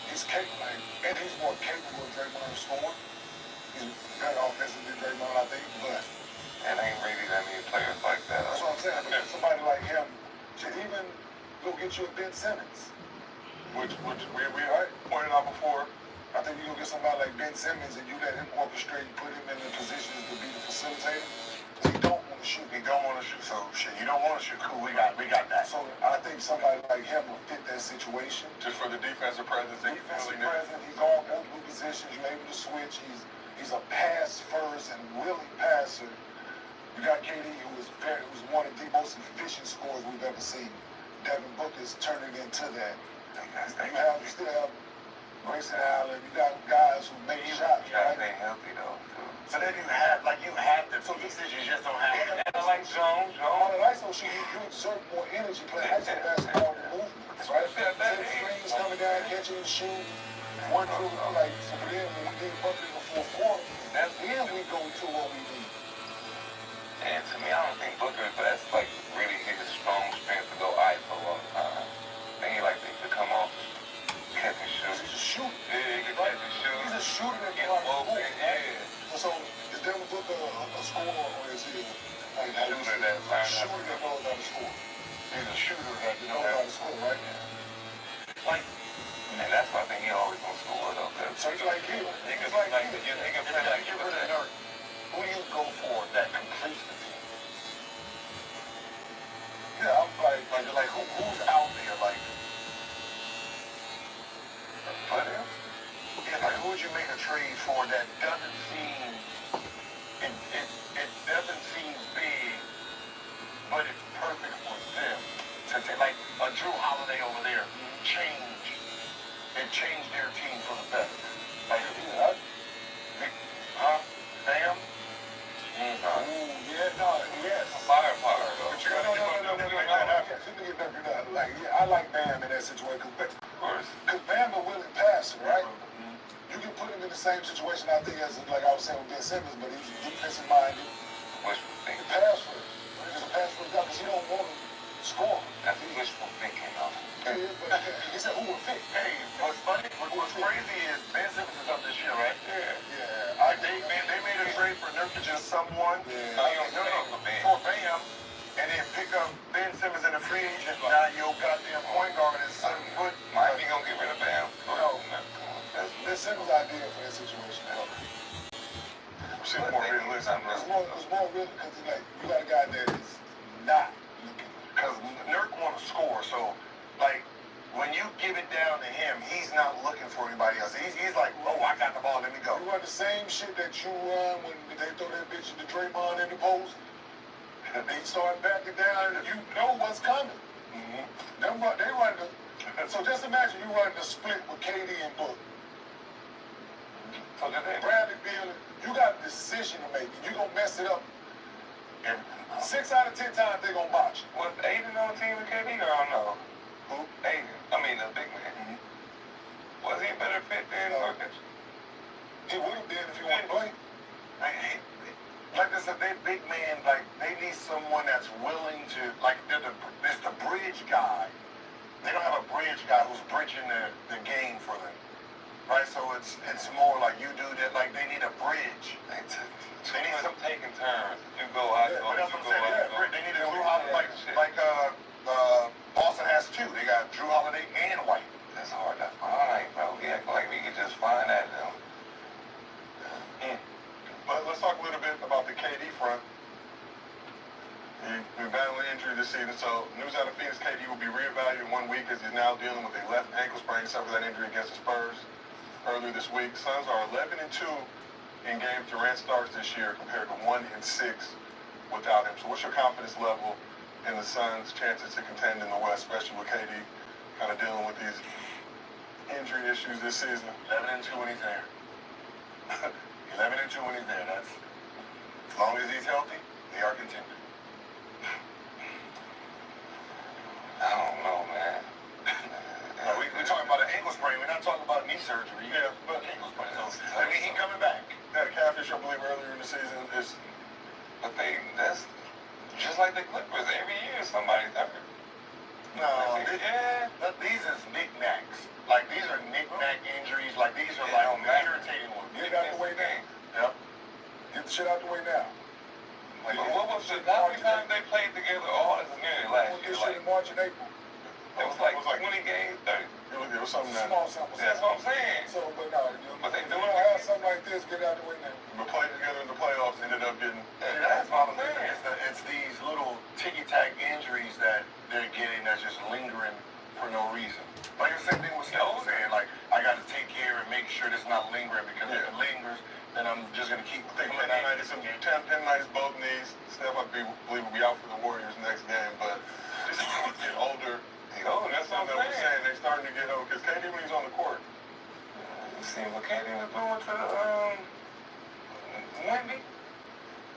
He's capable, and he's more capable of Draymond scoring. He's better offensively than Draymond, I think, but And ain't really that many players like that. that's what I'm saying. But somebody like him should even go get you a Ben Simmons. Which we pointed out before. I think you go get somebody like Ben Simmons and you let him orchestrate and put him in the positions to be the facilitator. He don't want to shoot. He don't want to shoot. So shit, you don't want to shoot. Cool, we got that. So I think somebody like him will fit that situation. Just for the defensive presence. Defensive presence, he's on multiple positions. You're able to switch. He's a pass first and willing passer. You got KD, who's one of the most efficient scorers we've ever seen. Devin Booker's turning into that. You still have Grayson Allen. You got guys who make shots. Guys ain't healthy though. So then you have the pieces, you just don't have. And I like Jones. On an ISO shoot, you exert more energy playing ISO basketball than movement, right? Ten screens coming down, catching and shoot. One, two, like, so then when we need Booker in the fourth quarter, that's when we go to what we need. And to me, I don't think Booker, that's like really his strong strength to go ISO all the time. They ain't like they could come off, catch and shoot. He's a shooter. Yeah, he can catch and shoot. He's a shooter that Get can open, So is Devin Booker a scorer or is he a shooter that learned how shooter that knows how to score? He's a shooter that Knows how to score, right? like. And that's why I think he always gonna score though. So he's like you. He can play like Get rid of Dirk. Who do you go for that completes the team? Yeah, I'm Like who's out there like? for them. Yeah, like who would you make a trade for that doesn't seem same situation I think as like I was saying with Ben Simmons, but he's defensive minded. Wishful He thinking. pass first. He's a pass first guy because he don't want to score. That's wishful thinking, though. He is, but he said who would fit? Hey, what's funny, what's crazy is Ben Simmons is up this year, right? Yeah. They made a trade for Nurkic and someone. For Bam. For Bam. And then pick up Ben Simmons in a free agent. Now your goddamn point guard is 7 foot. Might be gonna get rid of Bam. No. That's Ben Simmons' idea for that situation. Seems more realistic. It's more real because like you got a guy that is not looking. Because Nurk want to score, so like when you give it down to him, he's not looking for anybody else. He's like, oh, I got the ball, let me go. You run the same shit that you run when they throw that bitch in the Draymond in the post. They start backing down, and you know what's coming. They run the. So just imagine you run the split with KD and Book. So did they? Bradley Beal, you got a decision to make. You gonna mess it up. 6 out of 10 times they gonna botch it. Was Aiden on the team with KD or I don't know? Who? Aiden. I mean, the big man. Was he a better fit than Nurkic? He would have been if he wanted to play. Like I said, they big man, like they need someone that's willing to, like it's the bridge guy. They don't have a bridge guy who's bridging the game for them, right? So it's more like you do that. Like they need a bridge. They need some taking turns. You go out. Yeah, but that's what I'm saying. They need a Drew Holiday, like Boston has 2. They got Drew Holiday and White. That's hard to find, bro. We act like we could just find that though. But let's talk a little bit about the KD front. He's been battling injury this season, so news out of Phoenix, KD will be reevaluated in 1 week as he's now dealing with a left ankle sprain. He suffered that injury against the Spurs earlier this week. Suns are 11-2 in games Durant starts this year compared to 1-6 without him. So what's your confidence level in the Suns' chances to contend in the West, especially with KD kind of dealing with these injury issues this season? 11-2 when he's there. 11-2 when he's there. That's as long as he's healthy, they are contending. I don't know, man. We're talking about an ankle sprain. We're not talking about knee surgery. Yeah, but ankle sprain. I mean, he's coming back. Had a calf issue, I believe, earlier in the season. But that's just like the Clippers. Every year somebody's hurt. No, these is knick-knacks. Like, these are knick-knack injuries. Like, these are like irritating ones. Get it out the way now. Yep. Get the shit out the way now. But what was how many times they played together all as a unit last year? This shit in March and April. It was like 20 games, 30. It was something that. Small sample size. That's what I'm saying. So, but no, But they you do don't it. have something like this, get it out the way now. We played together in the playoffs, ended up getting. That's all I'm saying. It's these little ticky-tack injuries that they're getting that's just lingering for no reason. Like the same thing with Steph was saying, like, I got to take care and make sure it's not lingering because if it lingers, then I'm just going to keep thinking about it. Some tendonitis, both knees. Steph, I believe, will be out for the Warriors next game, but just get older. That's what I'm saying. They're starting to get old because KD when he's on the court. You see what KD was doing to Wendy?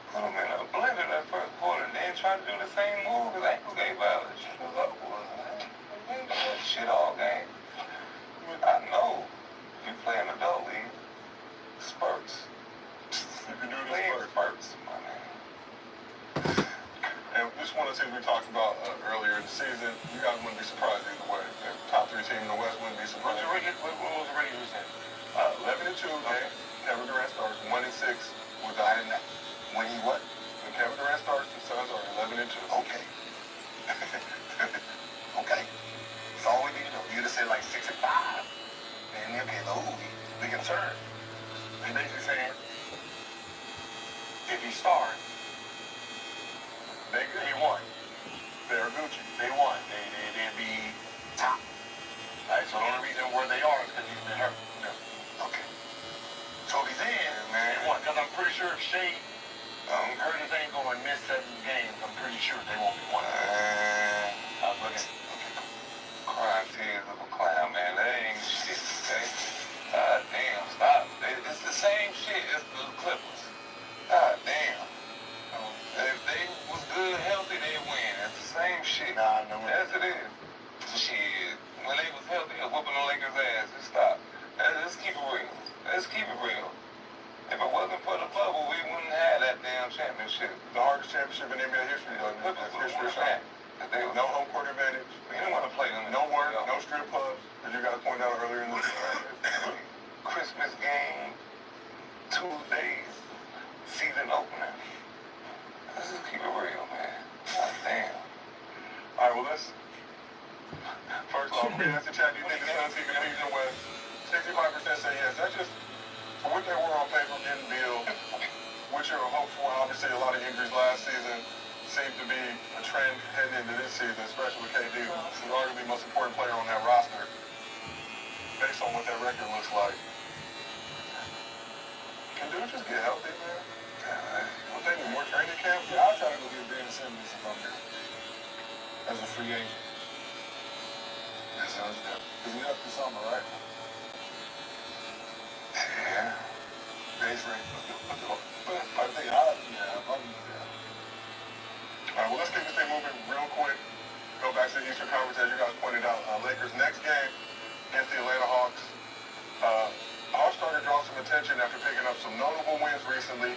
Put him in a blender that first quarter and then try to do the same move because ankle gave violation. It was up, boy. We ain't do that shit all game. I know. If you play in adult league, spurts. You can do the Play in spurts. spurts, my man. And just one of the things we talked about earlier in the season, you guys wouldn't be surprised either way. The top 3 team in the West wouldn't be surprised. What was the regular season? 11-2, okay. Kevin Durant starts 1-6 without him. When he what? When Kevin Durant starts, the Suns are 11-2. Okay. Okay. That's all we need to know. You'd have said like 6-5. And they'll be low. Be concerned. They're basically saying, if he starts, they won. They're Gucci. They won. They'd be top. Right? So the only reason where they are is because he's been hurt. Okay. So if he's in, man, they won. Because I'm pretty sure if Shea hurt his ankle and missed 7 games, I'm pretty sure they won't be one. I was looking. Crying tears of a clown, man. That ain't shit, okay? God damn, stop. It's the same shit as the Clippers. God damn. If they was good, healthy, they'd win. It's the same shit. Nah, no. Yes, it is. Shit. When they was healthy, they was whooping the Lakers' ass. Just stop. Let's keep it real. Let's keep it real. wasn't for the bubble, we wouldn't have that damn championship. The hardest championship in NBA history, though. Clippers would History have of won shot. that. No home court advantage. We didn't want to play them. No work, no strip clubs, as you guys pointed out earlier in the Christmas game, Tuesdays, season opener. Let's just keep it real, man. God damn. All right, well, let's... First off, we asked the chat, do you think the Suns can compete in the West? 65% say yes. That's just for what they were on paper, getting Beal, which are hopeful. Obviously, a lot of injuries last season seemed to be a trend heading into this season, especially with KD, who's arguably the most important player on that roster, based on what that record looks like. Can dude just get healthy, man? Don't they need more training camp? Yeah, I'll try to go get Ben Simmons if I'm here. As a free agent. That sounds good. Because we up this summer, right? Yeah. Base rate. I think if I'm there. All right, well, let's keep this thing moving real quick. Go back to the Eastern Conference, as you guys pointed out. Lakers' next game against the Atlanta Hawks. Hawks started to draw some attention after picking up some notable wins recently.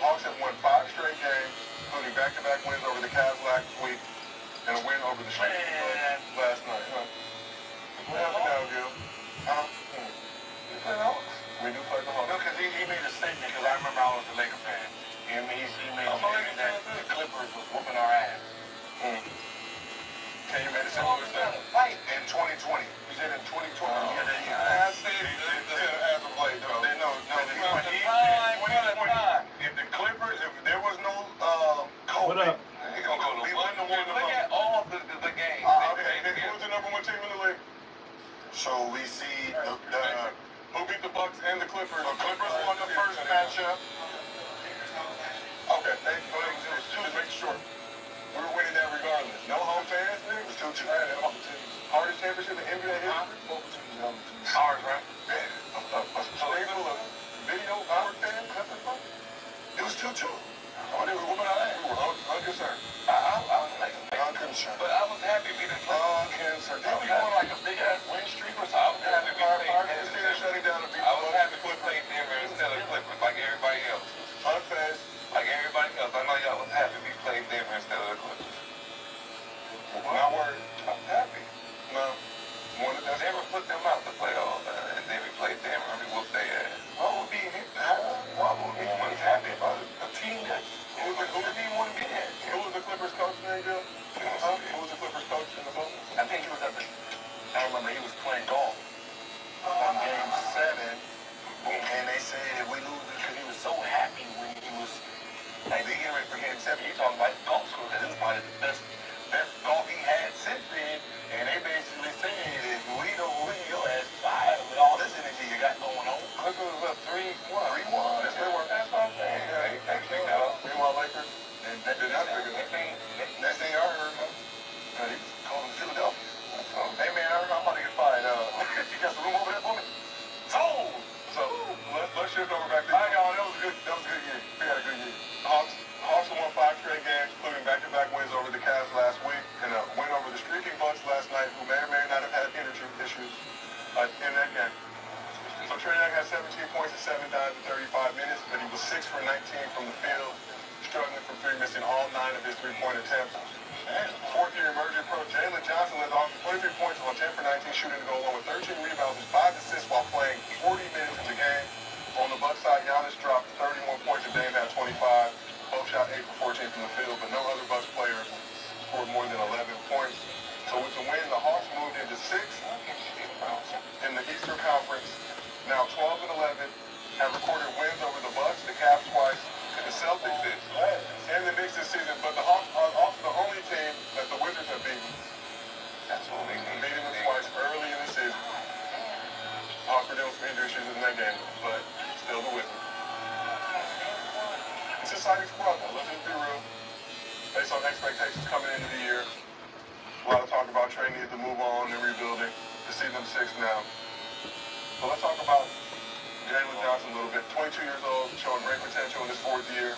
Hawks have won 5 straight games, including back-to-back wins over the Cavs last week and a win over the Lakers last night. What happened now, Gil? You play the Hawks? We do play the Hawks. No, because he made a statement, because I remember I was a Laker fan. He made a statement that the Clippers was whooping our ass. Can you make a similar statement? In 2020. He said in 2020. I said as of late, though. If the Clippers, if there was no COVID, What up? He gonna go to we one. wouldn't have won the Look at all the games. Who's the number 1 team in the league? So we see Who beat the Bucks and the Clippers? the Clippers won the first matchup. Okay, thank you. Just make sure. We were winning that regardless. No home fans, nigga? It was 2-2. Hardest championship in NBA history? Both teams held the 2. Ours, right? A stable of video hard fans? It was 2-2. Oh, they were whooping our ass. We were unconcerned. I was like, Unconcerned. but I was happy we didn't play. Unconcerned. Didn't we go on like a big ass win streak or I was something? happy we played Instead of shutting down the I was happy we played Denver instead of Clippers like everybody else. Unfazed. Like everybody else. I know y'all was happy we played Denver instead of the Clippers. Not worried. I'm happy. No. Wanted that. Denver put them out the playoffs, and then we played Denver and we whooped their ass. Why would we be happy about a team that who didn't want to be there? Who was the Clippers coach name, Bill? Who was the Clippers coach in the bubble? I think he was I remember he was playing golf on game 7, and they said if we lose because he was so happy when he was like they get ready for game 7. He talking about golf school because this is probably the best golf he had since then, and they basically saying if we don't win, your ass fired with all this energy you got going on. Clippers was up 3-1. 3-1. Yes, they were. That's what I'm saying. They kicked out. Meanwhile, Lakers did not figure that. Next thing I heard, he was calling Philadelphia. Hey man, I'm about to get fired. You got some room over there for me? Sold! So let's shift over back to All right, y'all, that was a good year. We had a good year. Hawks won 5 straight games, including back-to-back wins over the Cavs last week and a win over the streaking Bucks last night, who may or may not have had energy issues in that game. So Trae Young had 17 points in 7 dimes in 35 minutes, but he was 6 for 19 from the field, struggling from 3, missing all 9 of his 3-point attempts. And fourth-year emerging pro Jalen Johnson led off with 23 points on 10 for 19 shooting to go along with 13 rebounds and 5 assists while playing 40 minutes in the game. On the Bucks side, Giannis dropped 31 points and Dame had 25. Both shot 8 for 14 from the field, but no other Bucks player scored more than 11 points. So with the win, the Hawks moved into 6th in the Eastern Conference. Now 12 and 11 have recorded wins over the Bucks, the Cavs twice, and the Celtics and the Knicks this season. But the Hawks are also the only team that the Wizards have beaten. That's what we need. Beating them twice early in the season. Hawks were dealing with some injury issues in that game, but still the Wizards. It's an exciting squad though, let's just be real. Based on expectations coming into the year. A lot of talk about Trae needs to move on and rebuilding. To see them 6th now. But let's talk about Jalen Johnson a little bit. 22 years old, showing great potential in his 4th year.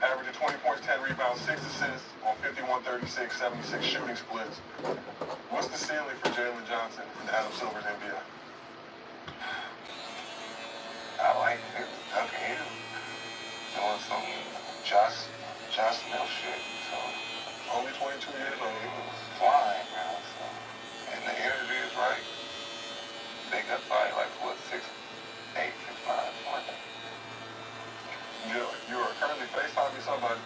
Averaging 20 points, 10 rebounds, 6 assists on 51, 36, 76 shooting splits. What's the ceiling for Jalen Johnson in Adam Silver's NBA? I I like it. It was ducking him. Doing some Josh Smith shit. So Only 22 years old. he was flying, bro. So, and the energy is right. They got probably like what, 6'8", 6'9", something like that. You are currently FaceTiming somebody.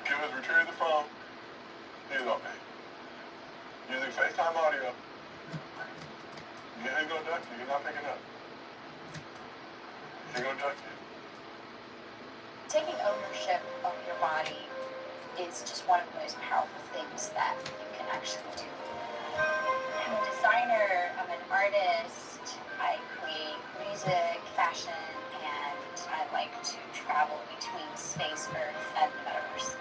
Give us retrieve the phone. He's okay. Using FaceTime audio. Yeah, he's gonna duck you. You're not picking up. He's gonna duck you. Taking ownership of your body is just one of the most powerful things that you can actually do. I'm a designer, I'm an artist, I create music, fashion, and I like to travel between space, Earth, and the metaverse.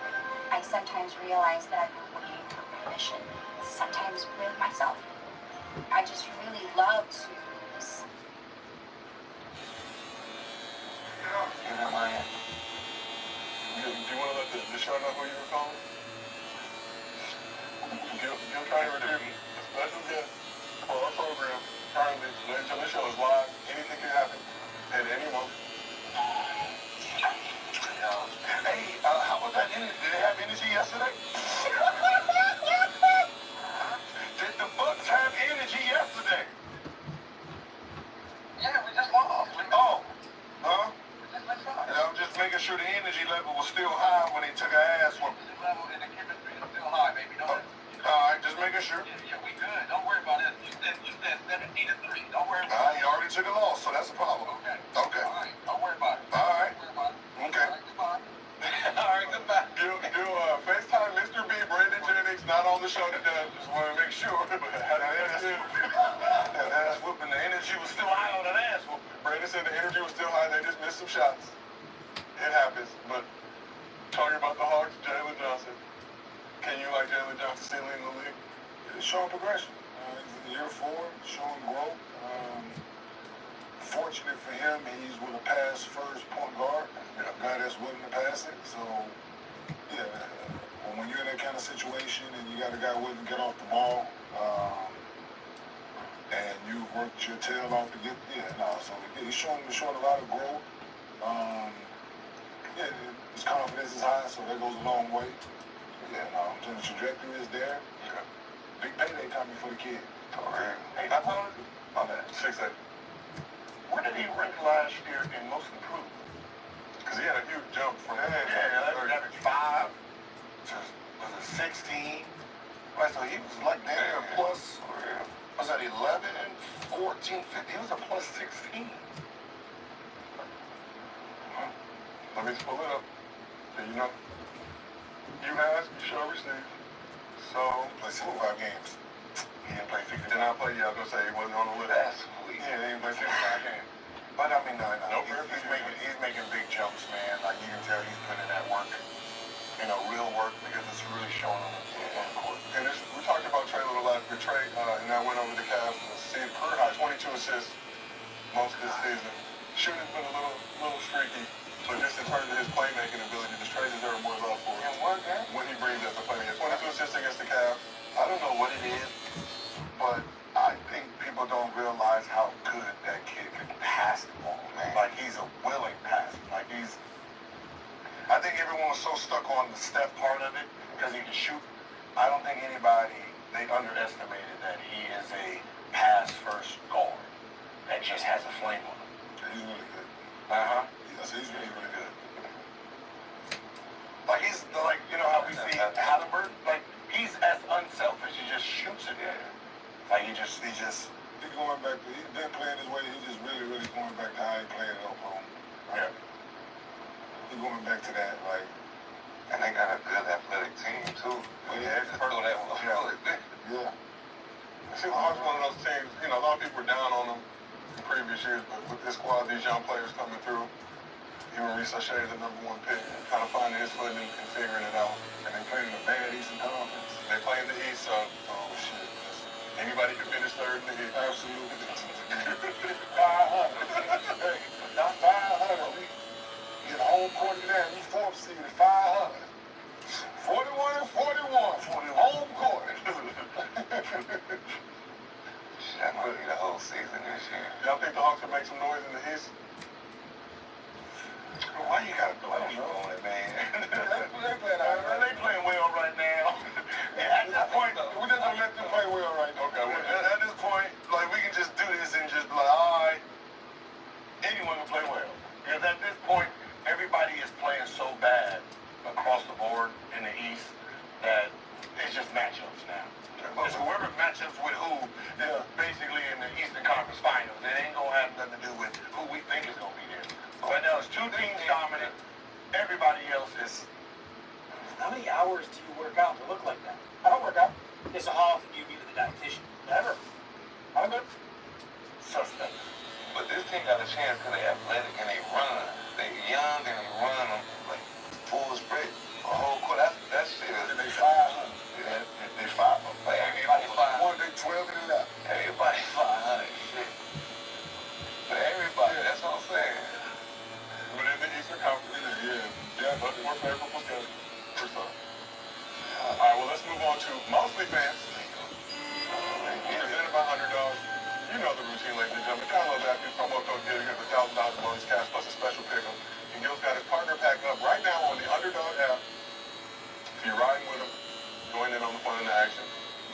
I sometimes realize that I've been waiting for permission, sometimes with myself. I just really love to You know, man. Do you want to let the show know who you were calling? Gil trying to retrieve a special guest for our program. Currently, ladies and gentlemen, the show is live. Anything can happen at any moment. Hey, how was that energy? Did they have energy yesterday? Did the Bucks have energy yesterday? Yeah, we just lost. Oh, huh? And I'm just making sure the energy level was still high when they took an ass whooping. The level and the chemistry is still high, baby. Don't Alright, just making sure. Yeah, we good. Don't worry about it. You said 17-3. Don't worry about Alright, you already took a loss, so that's a problem. it. Okay. Alright, don't worry about it. Alright. Don't worry about it. Okay. Goodbye. Alright, goodbye. Do FaceTime Mr. B, Brandon Jennings, not on the show today. Just want to make sure. That ass whooping, the energy was still high on that ass whooping. Brandon said the energy was still high. They just missed some shots. It happens. But talking about the Hawks, Jalen Johnson. Can you like Jalen Johnson still in the league? It's showing progression. He's in year 4, showing growth. Fortunate for him, he's with a pass-first point guard, a guy that's willing to pass it. So, yeah, when you're in that kind of situation and you got a guy willing to get off the ball, and you worked your tail off to get so he's showing a lot of growth. His confidence is high, so that goes a long way. So the trajectory is there. Big payday coming for the kid. Hey, I told you. My bad. 6'8". Where did he rank last year in most improved? Because he had a huge jump from Average 5 to, was it 16? Right, so he was like damn plus, was that 11, 14, 15? He was a plus 16. Let me pull it up. And you know, you ask, you shall receive. So, Played 65 games. He didn't play 65. Did not play, I was going to say he wasn't on the list. That's sweet. Yeah, he didn't play 65 games. But I mean, no, he's making big jumps, man. Like you can tell he's putting in that work, real work, because it's really showing on the court. And we talked about Trey a little lot, but Trey, and I went over the Cavs, career high, 22 assists most of this season. Shooting's been a little streaky, but just in terms of his playmaking ability, the Trey deserves more love for And what, man? when he brings up the playmaking. 22 assists against the Cavs. I don't know what it is, but I think people don't realize how good that kid can pass the ball, man. Like, he's a willing passer. Like, I think everyone was so stuck on the Steph part of it, because he can shoot. I don't think they underestimated that he is a pass-first guard that just has a flame on him. He's really good. Uh-huh. Yes, he's really good. Like, he's, like, how we see Halliburton? Like, he's as unselfish. He just shoots it in. Like, he just... He's going back to, he's been playing his way, he's just really going back to how he played at Oklahoma. Yeah. He's going back to that, like... And they got a good athletic team, too. Yeah, just throw that one. Yeah. See, the Hawks one of those teams, a lot of people were down on them in previous years, but with this squad, these young players coming through, even Ricochet is the #1 pick, kind of finding his footing and figuring it out. And they playing in a bad Eastern Conference. They play in the East, so anybody can finish third in the East. Absolutely. 500. Hey, not 500. We get home court there, we 4th seed at 500. 41 and 41. Home court. That might be the whole season this year. in the East? Why you gotta blame me on it, man? They playing well right now. Yeah, at this point, we just don't let them play well right now. Okay, well, At this point, like, we can just do this and just be like, all right, anyone can play well. Because at this point, everybody is playing so bad across the board in the East that it's just matchups now. It's whoever matchups with who is basically in the Eastern Conference Finals. It ain't gonna have nothing to do with who we think is gonna be there. But now it's two teams dominant. Everybody else is. How many hours do you work out to look like that? I don't work out. Okay, so how often do you meet with a dietitian? Never. I'm good. Suspect. But this team got a chance because they athletic and they run. They young and they run them like full spread. A whole court. That's serious. And they 500. Yeah, they 500. Like everybody 500. One, they 12 and 11. Everybody 500. Shit. But everybody, that's what I'm saying. But in the Eastern Conference, yeah, much more favorable schedule for some. All right, well, let's move on to mostly fans. Presented by Underdog. You know the routine, ladies and gentlemen. Download that new promo code Gil. You get the $1,000 bonus cash plus a special pick'em. And Gil's got his partner pack up right now on the Underdog app. If you're riding with him, going in on the fun and the action.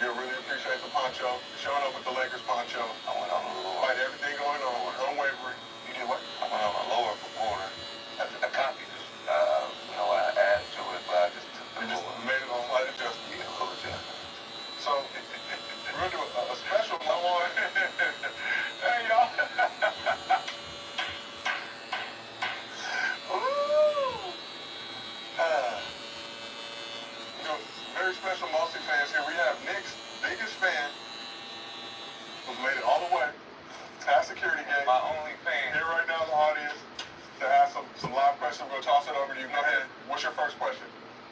Gil really appreciates the poncho, showing up with the Lakers poncho. I went on a little. Despite everything going on, unwavering. You did what? I went on a lower proportion. I copied it. I added to it, but I just took the You just lower. made it on slight adjustment. Yeah, a little adjustment. So, we're going to do a special one. Hey, y'all. Very special Mossy fans here. We have Nick's biggest fan, who's made it all the way past security gate. My only fan. Here right now in the audience to ask some live questions. We're going to toss it over to you. Go ahead. What's your first question?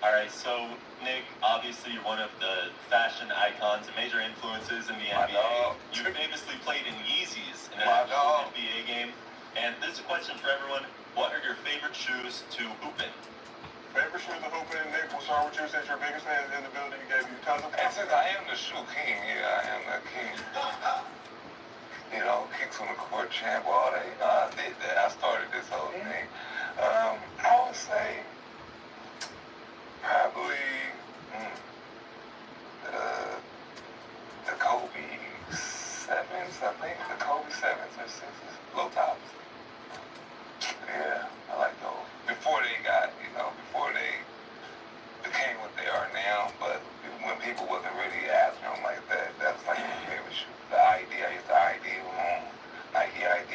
All right, so Nick, obviously you're one of the fashion icons and major influences in the My NBA. dog. You famously played in Yeezys in an My actual dog. NBA game. And this is a question for everyone. What are your favorite shoes to hoop in? Favorite shoes to hoop in? Nick, we'll start with you since your biggest fan is in the building. He gave you tons of And since I am the shoe king, I am the king. Kicks on the court champ, all that. I did that. I started this whole thing. I would say probably the Kobe 7s, I think. The Kobe 7s or 6s. Low tops. Yeah, I like those. Before they became what they are now, but when people wasn't really asking them like that, that's like my favorite shoe. The ID, I used to ID Nike ID.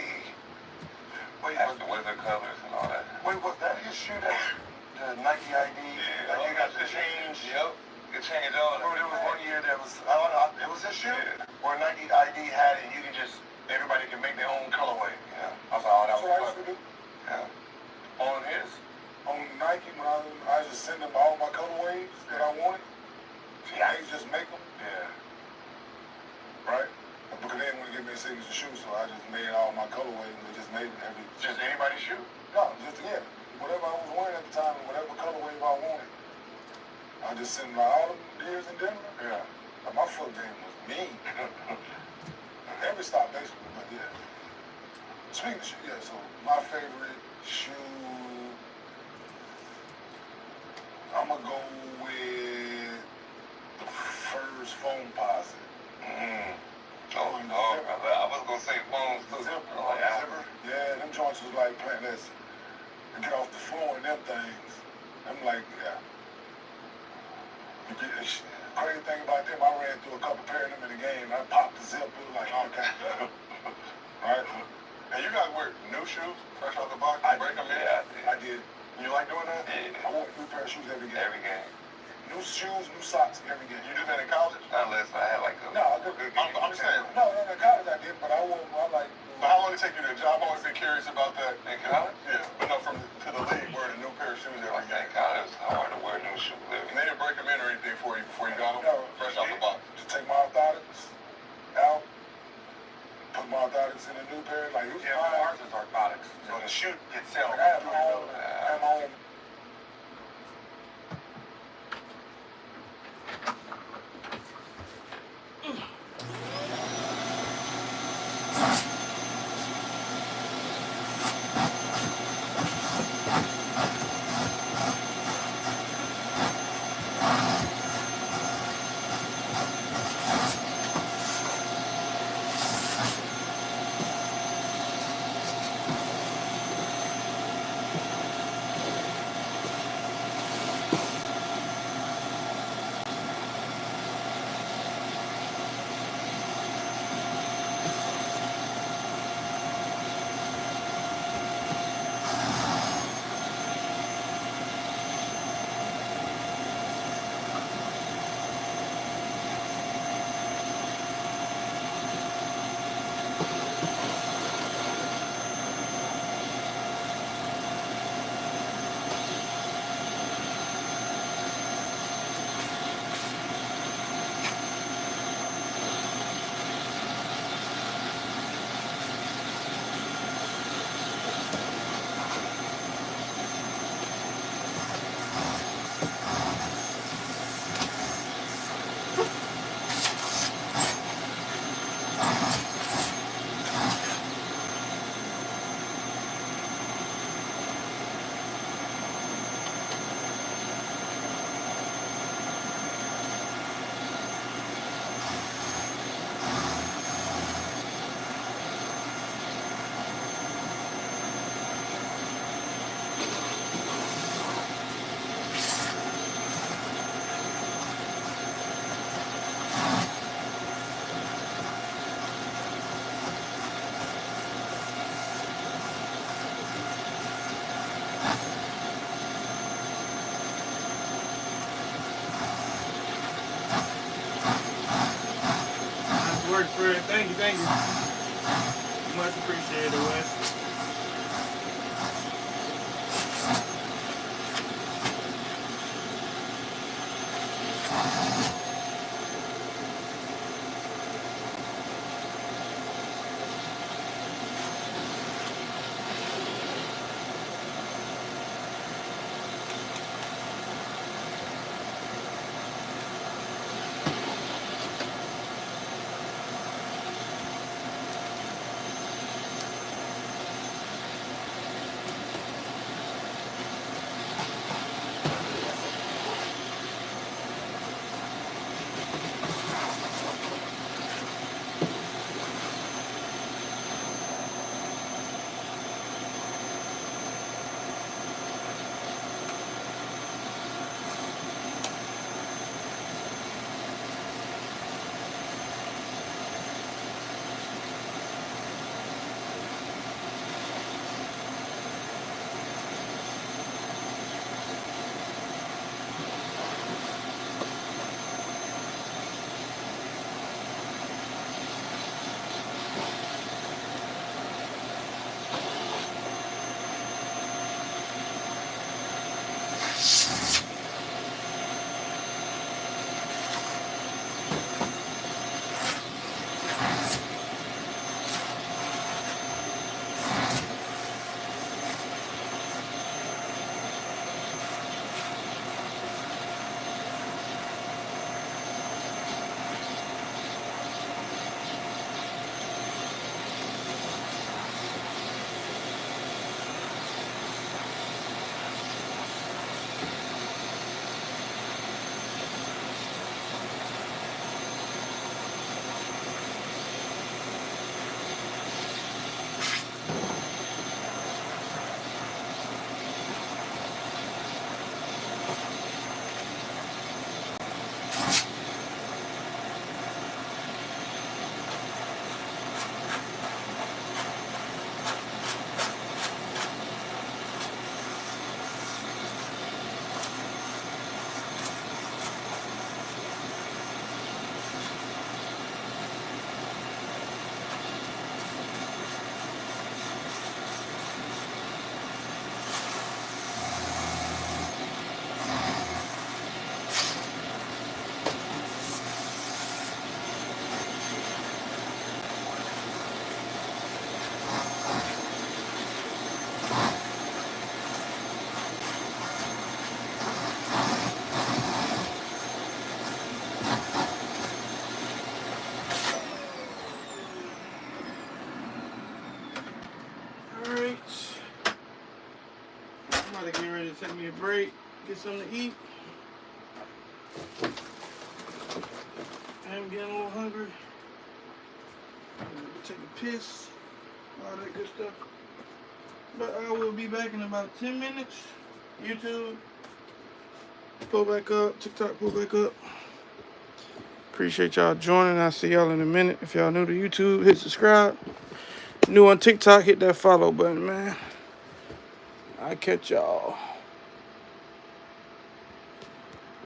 Wait, That's the weather colors and all that. wait, was that his shoe? That the Nike ID? Yeah, Like you got the change? Yep, you change all Or that. there was one year that was, I don't know, it was his shoe? Yeah. Where Nike ID had it, you can just, everybody can make their own colorway. Yeah, I was like, oh, that That's what I was used to do. yeah. on his. On Nike, when I just send them all my colorways that I wanted. See, I They just make them, yeah. right? Because they didn't want to give me a signature shoe, so I just made all my colorways and they just made it every. Just anybody's shoe. No, just whatever I was wearing at the time, whatever colorway I wanted. I just sent my all them years in Denver. Yeah. Like, my foot game was mean. Every stop basically, but yeah. Speaking of shoe, yeah. So my favorite shoe, I'm gonna go with the first foam posit. I was gonna say phones too. Zipper. Oh, yeah. Yeah, them joints was like playing this and get off the floor and them things. I'm like, yeah. Crazy thing about them, I ran through a couple pair of them in the game. I popped the zipper like, okay. Right? And you guys wear new shoes, fresh out the box, break them in? Yeah, I did. You like doing that? I wore a new pair of shoes every game. Every game. New shoes, new socks every game. You do that in college? Unless I had like a No, I did. I'm saying. No, in college I did, but I wore, I like. But how long did it take you to the job? I've always been curious about that. in college. Yeah, but no, to the league, wearing a new pair of shoes I every think game. college was hard to wear new shoes every And they didn't break them in or anything before you got them? No. Fresh out the box. To take my orthotics out, put my orthotics in a new pair, like it was Yeah, mine. ours is orthotics. So the shoe itself. Like, I had my own. Nice work, Fred. Thank you, thank you. Much appreciated, Wes. Alright. I'm about to get ready to take me a break, get something to eat. I'm getting a little hungry. Take a piss, all that good stuff. But I will be back in about 10 minutes. YouTube, pull back up. TikTok, pull back up. Appreciate y'all joining. I'll see y'all in a minute. If y'all new to YouTube, hit subscribe. New on TikTok, hit that follow button, man. I'll catch y'all.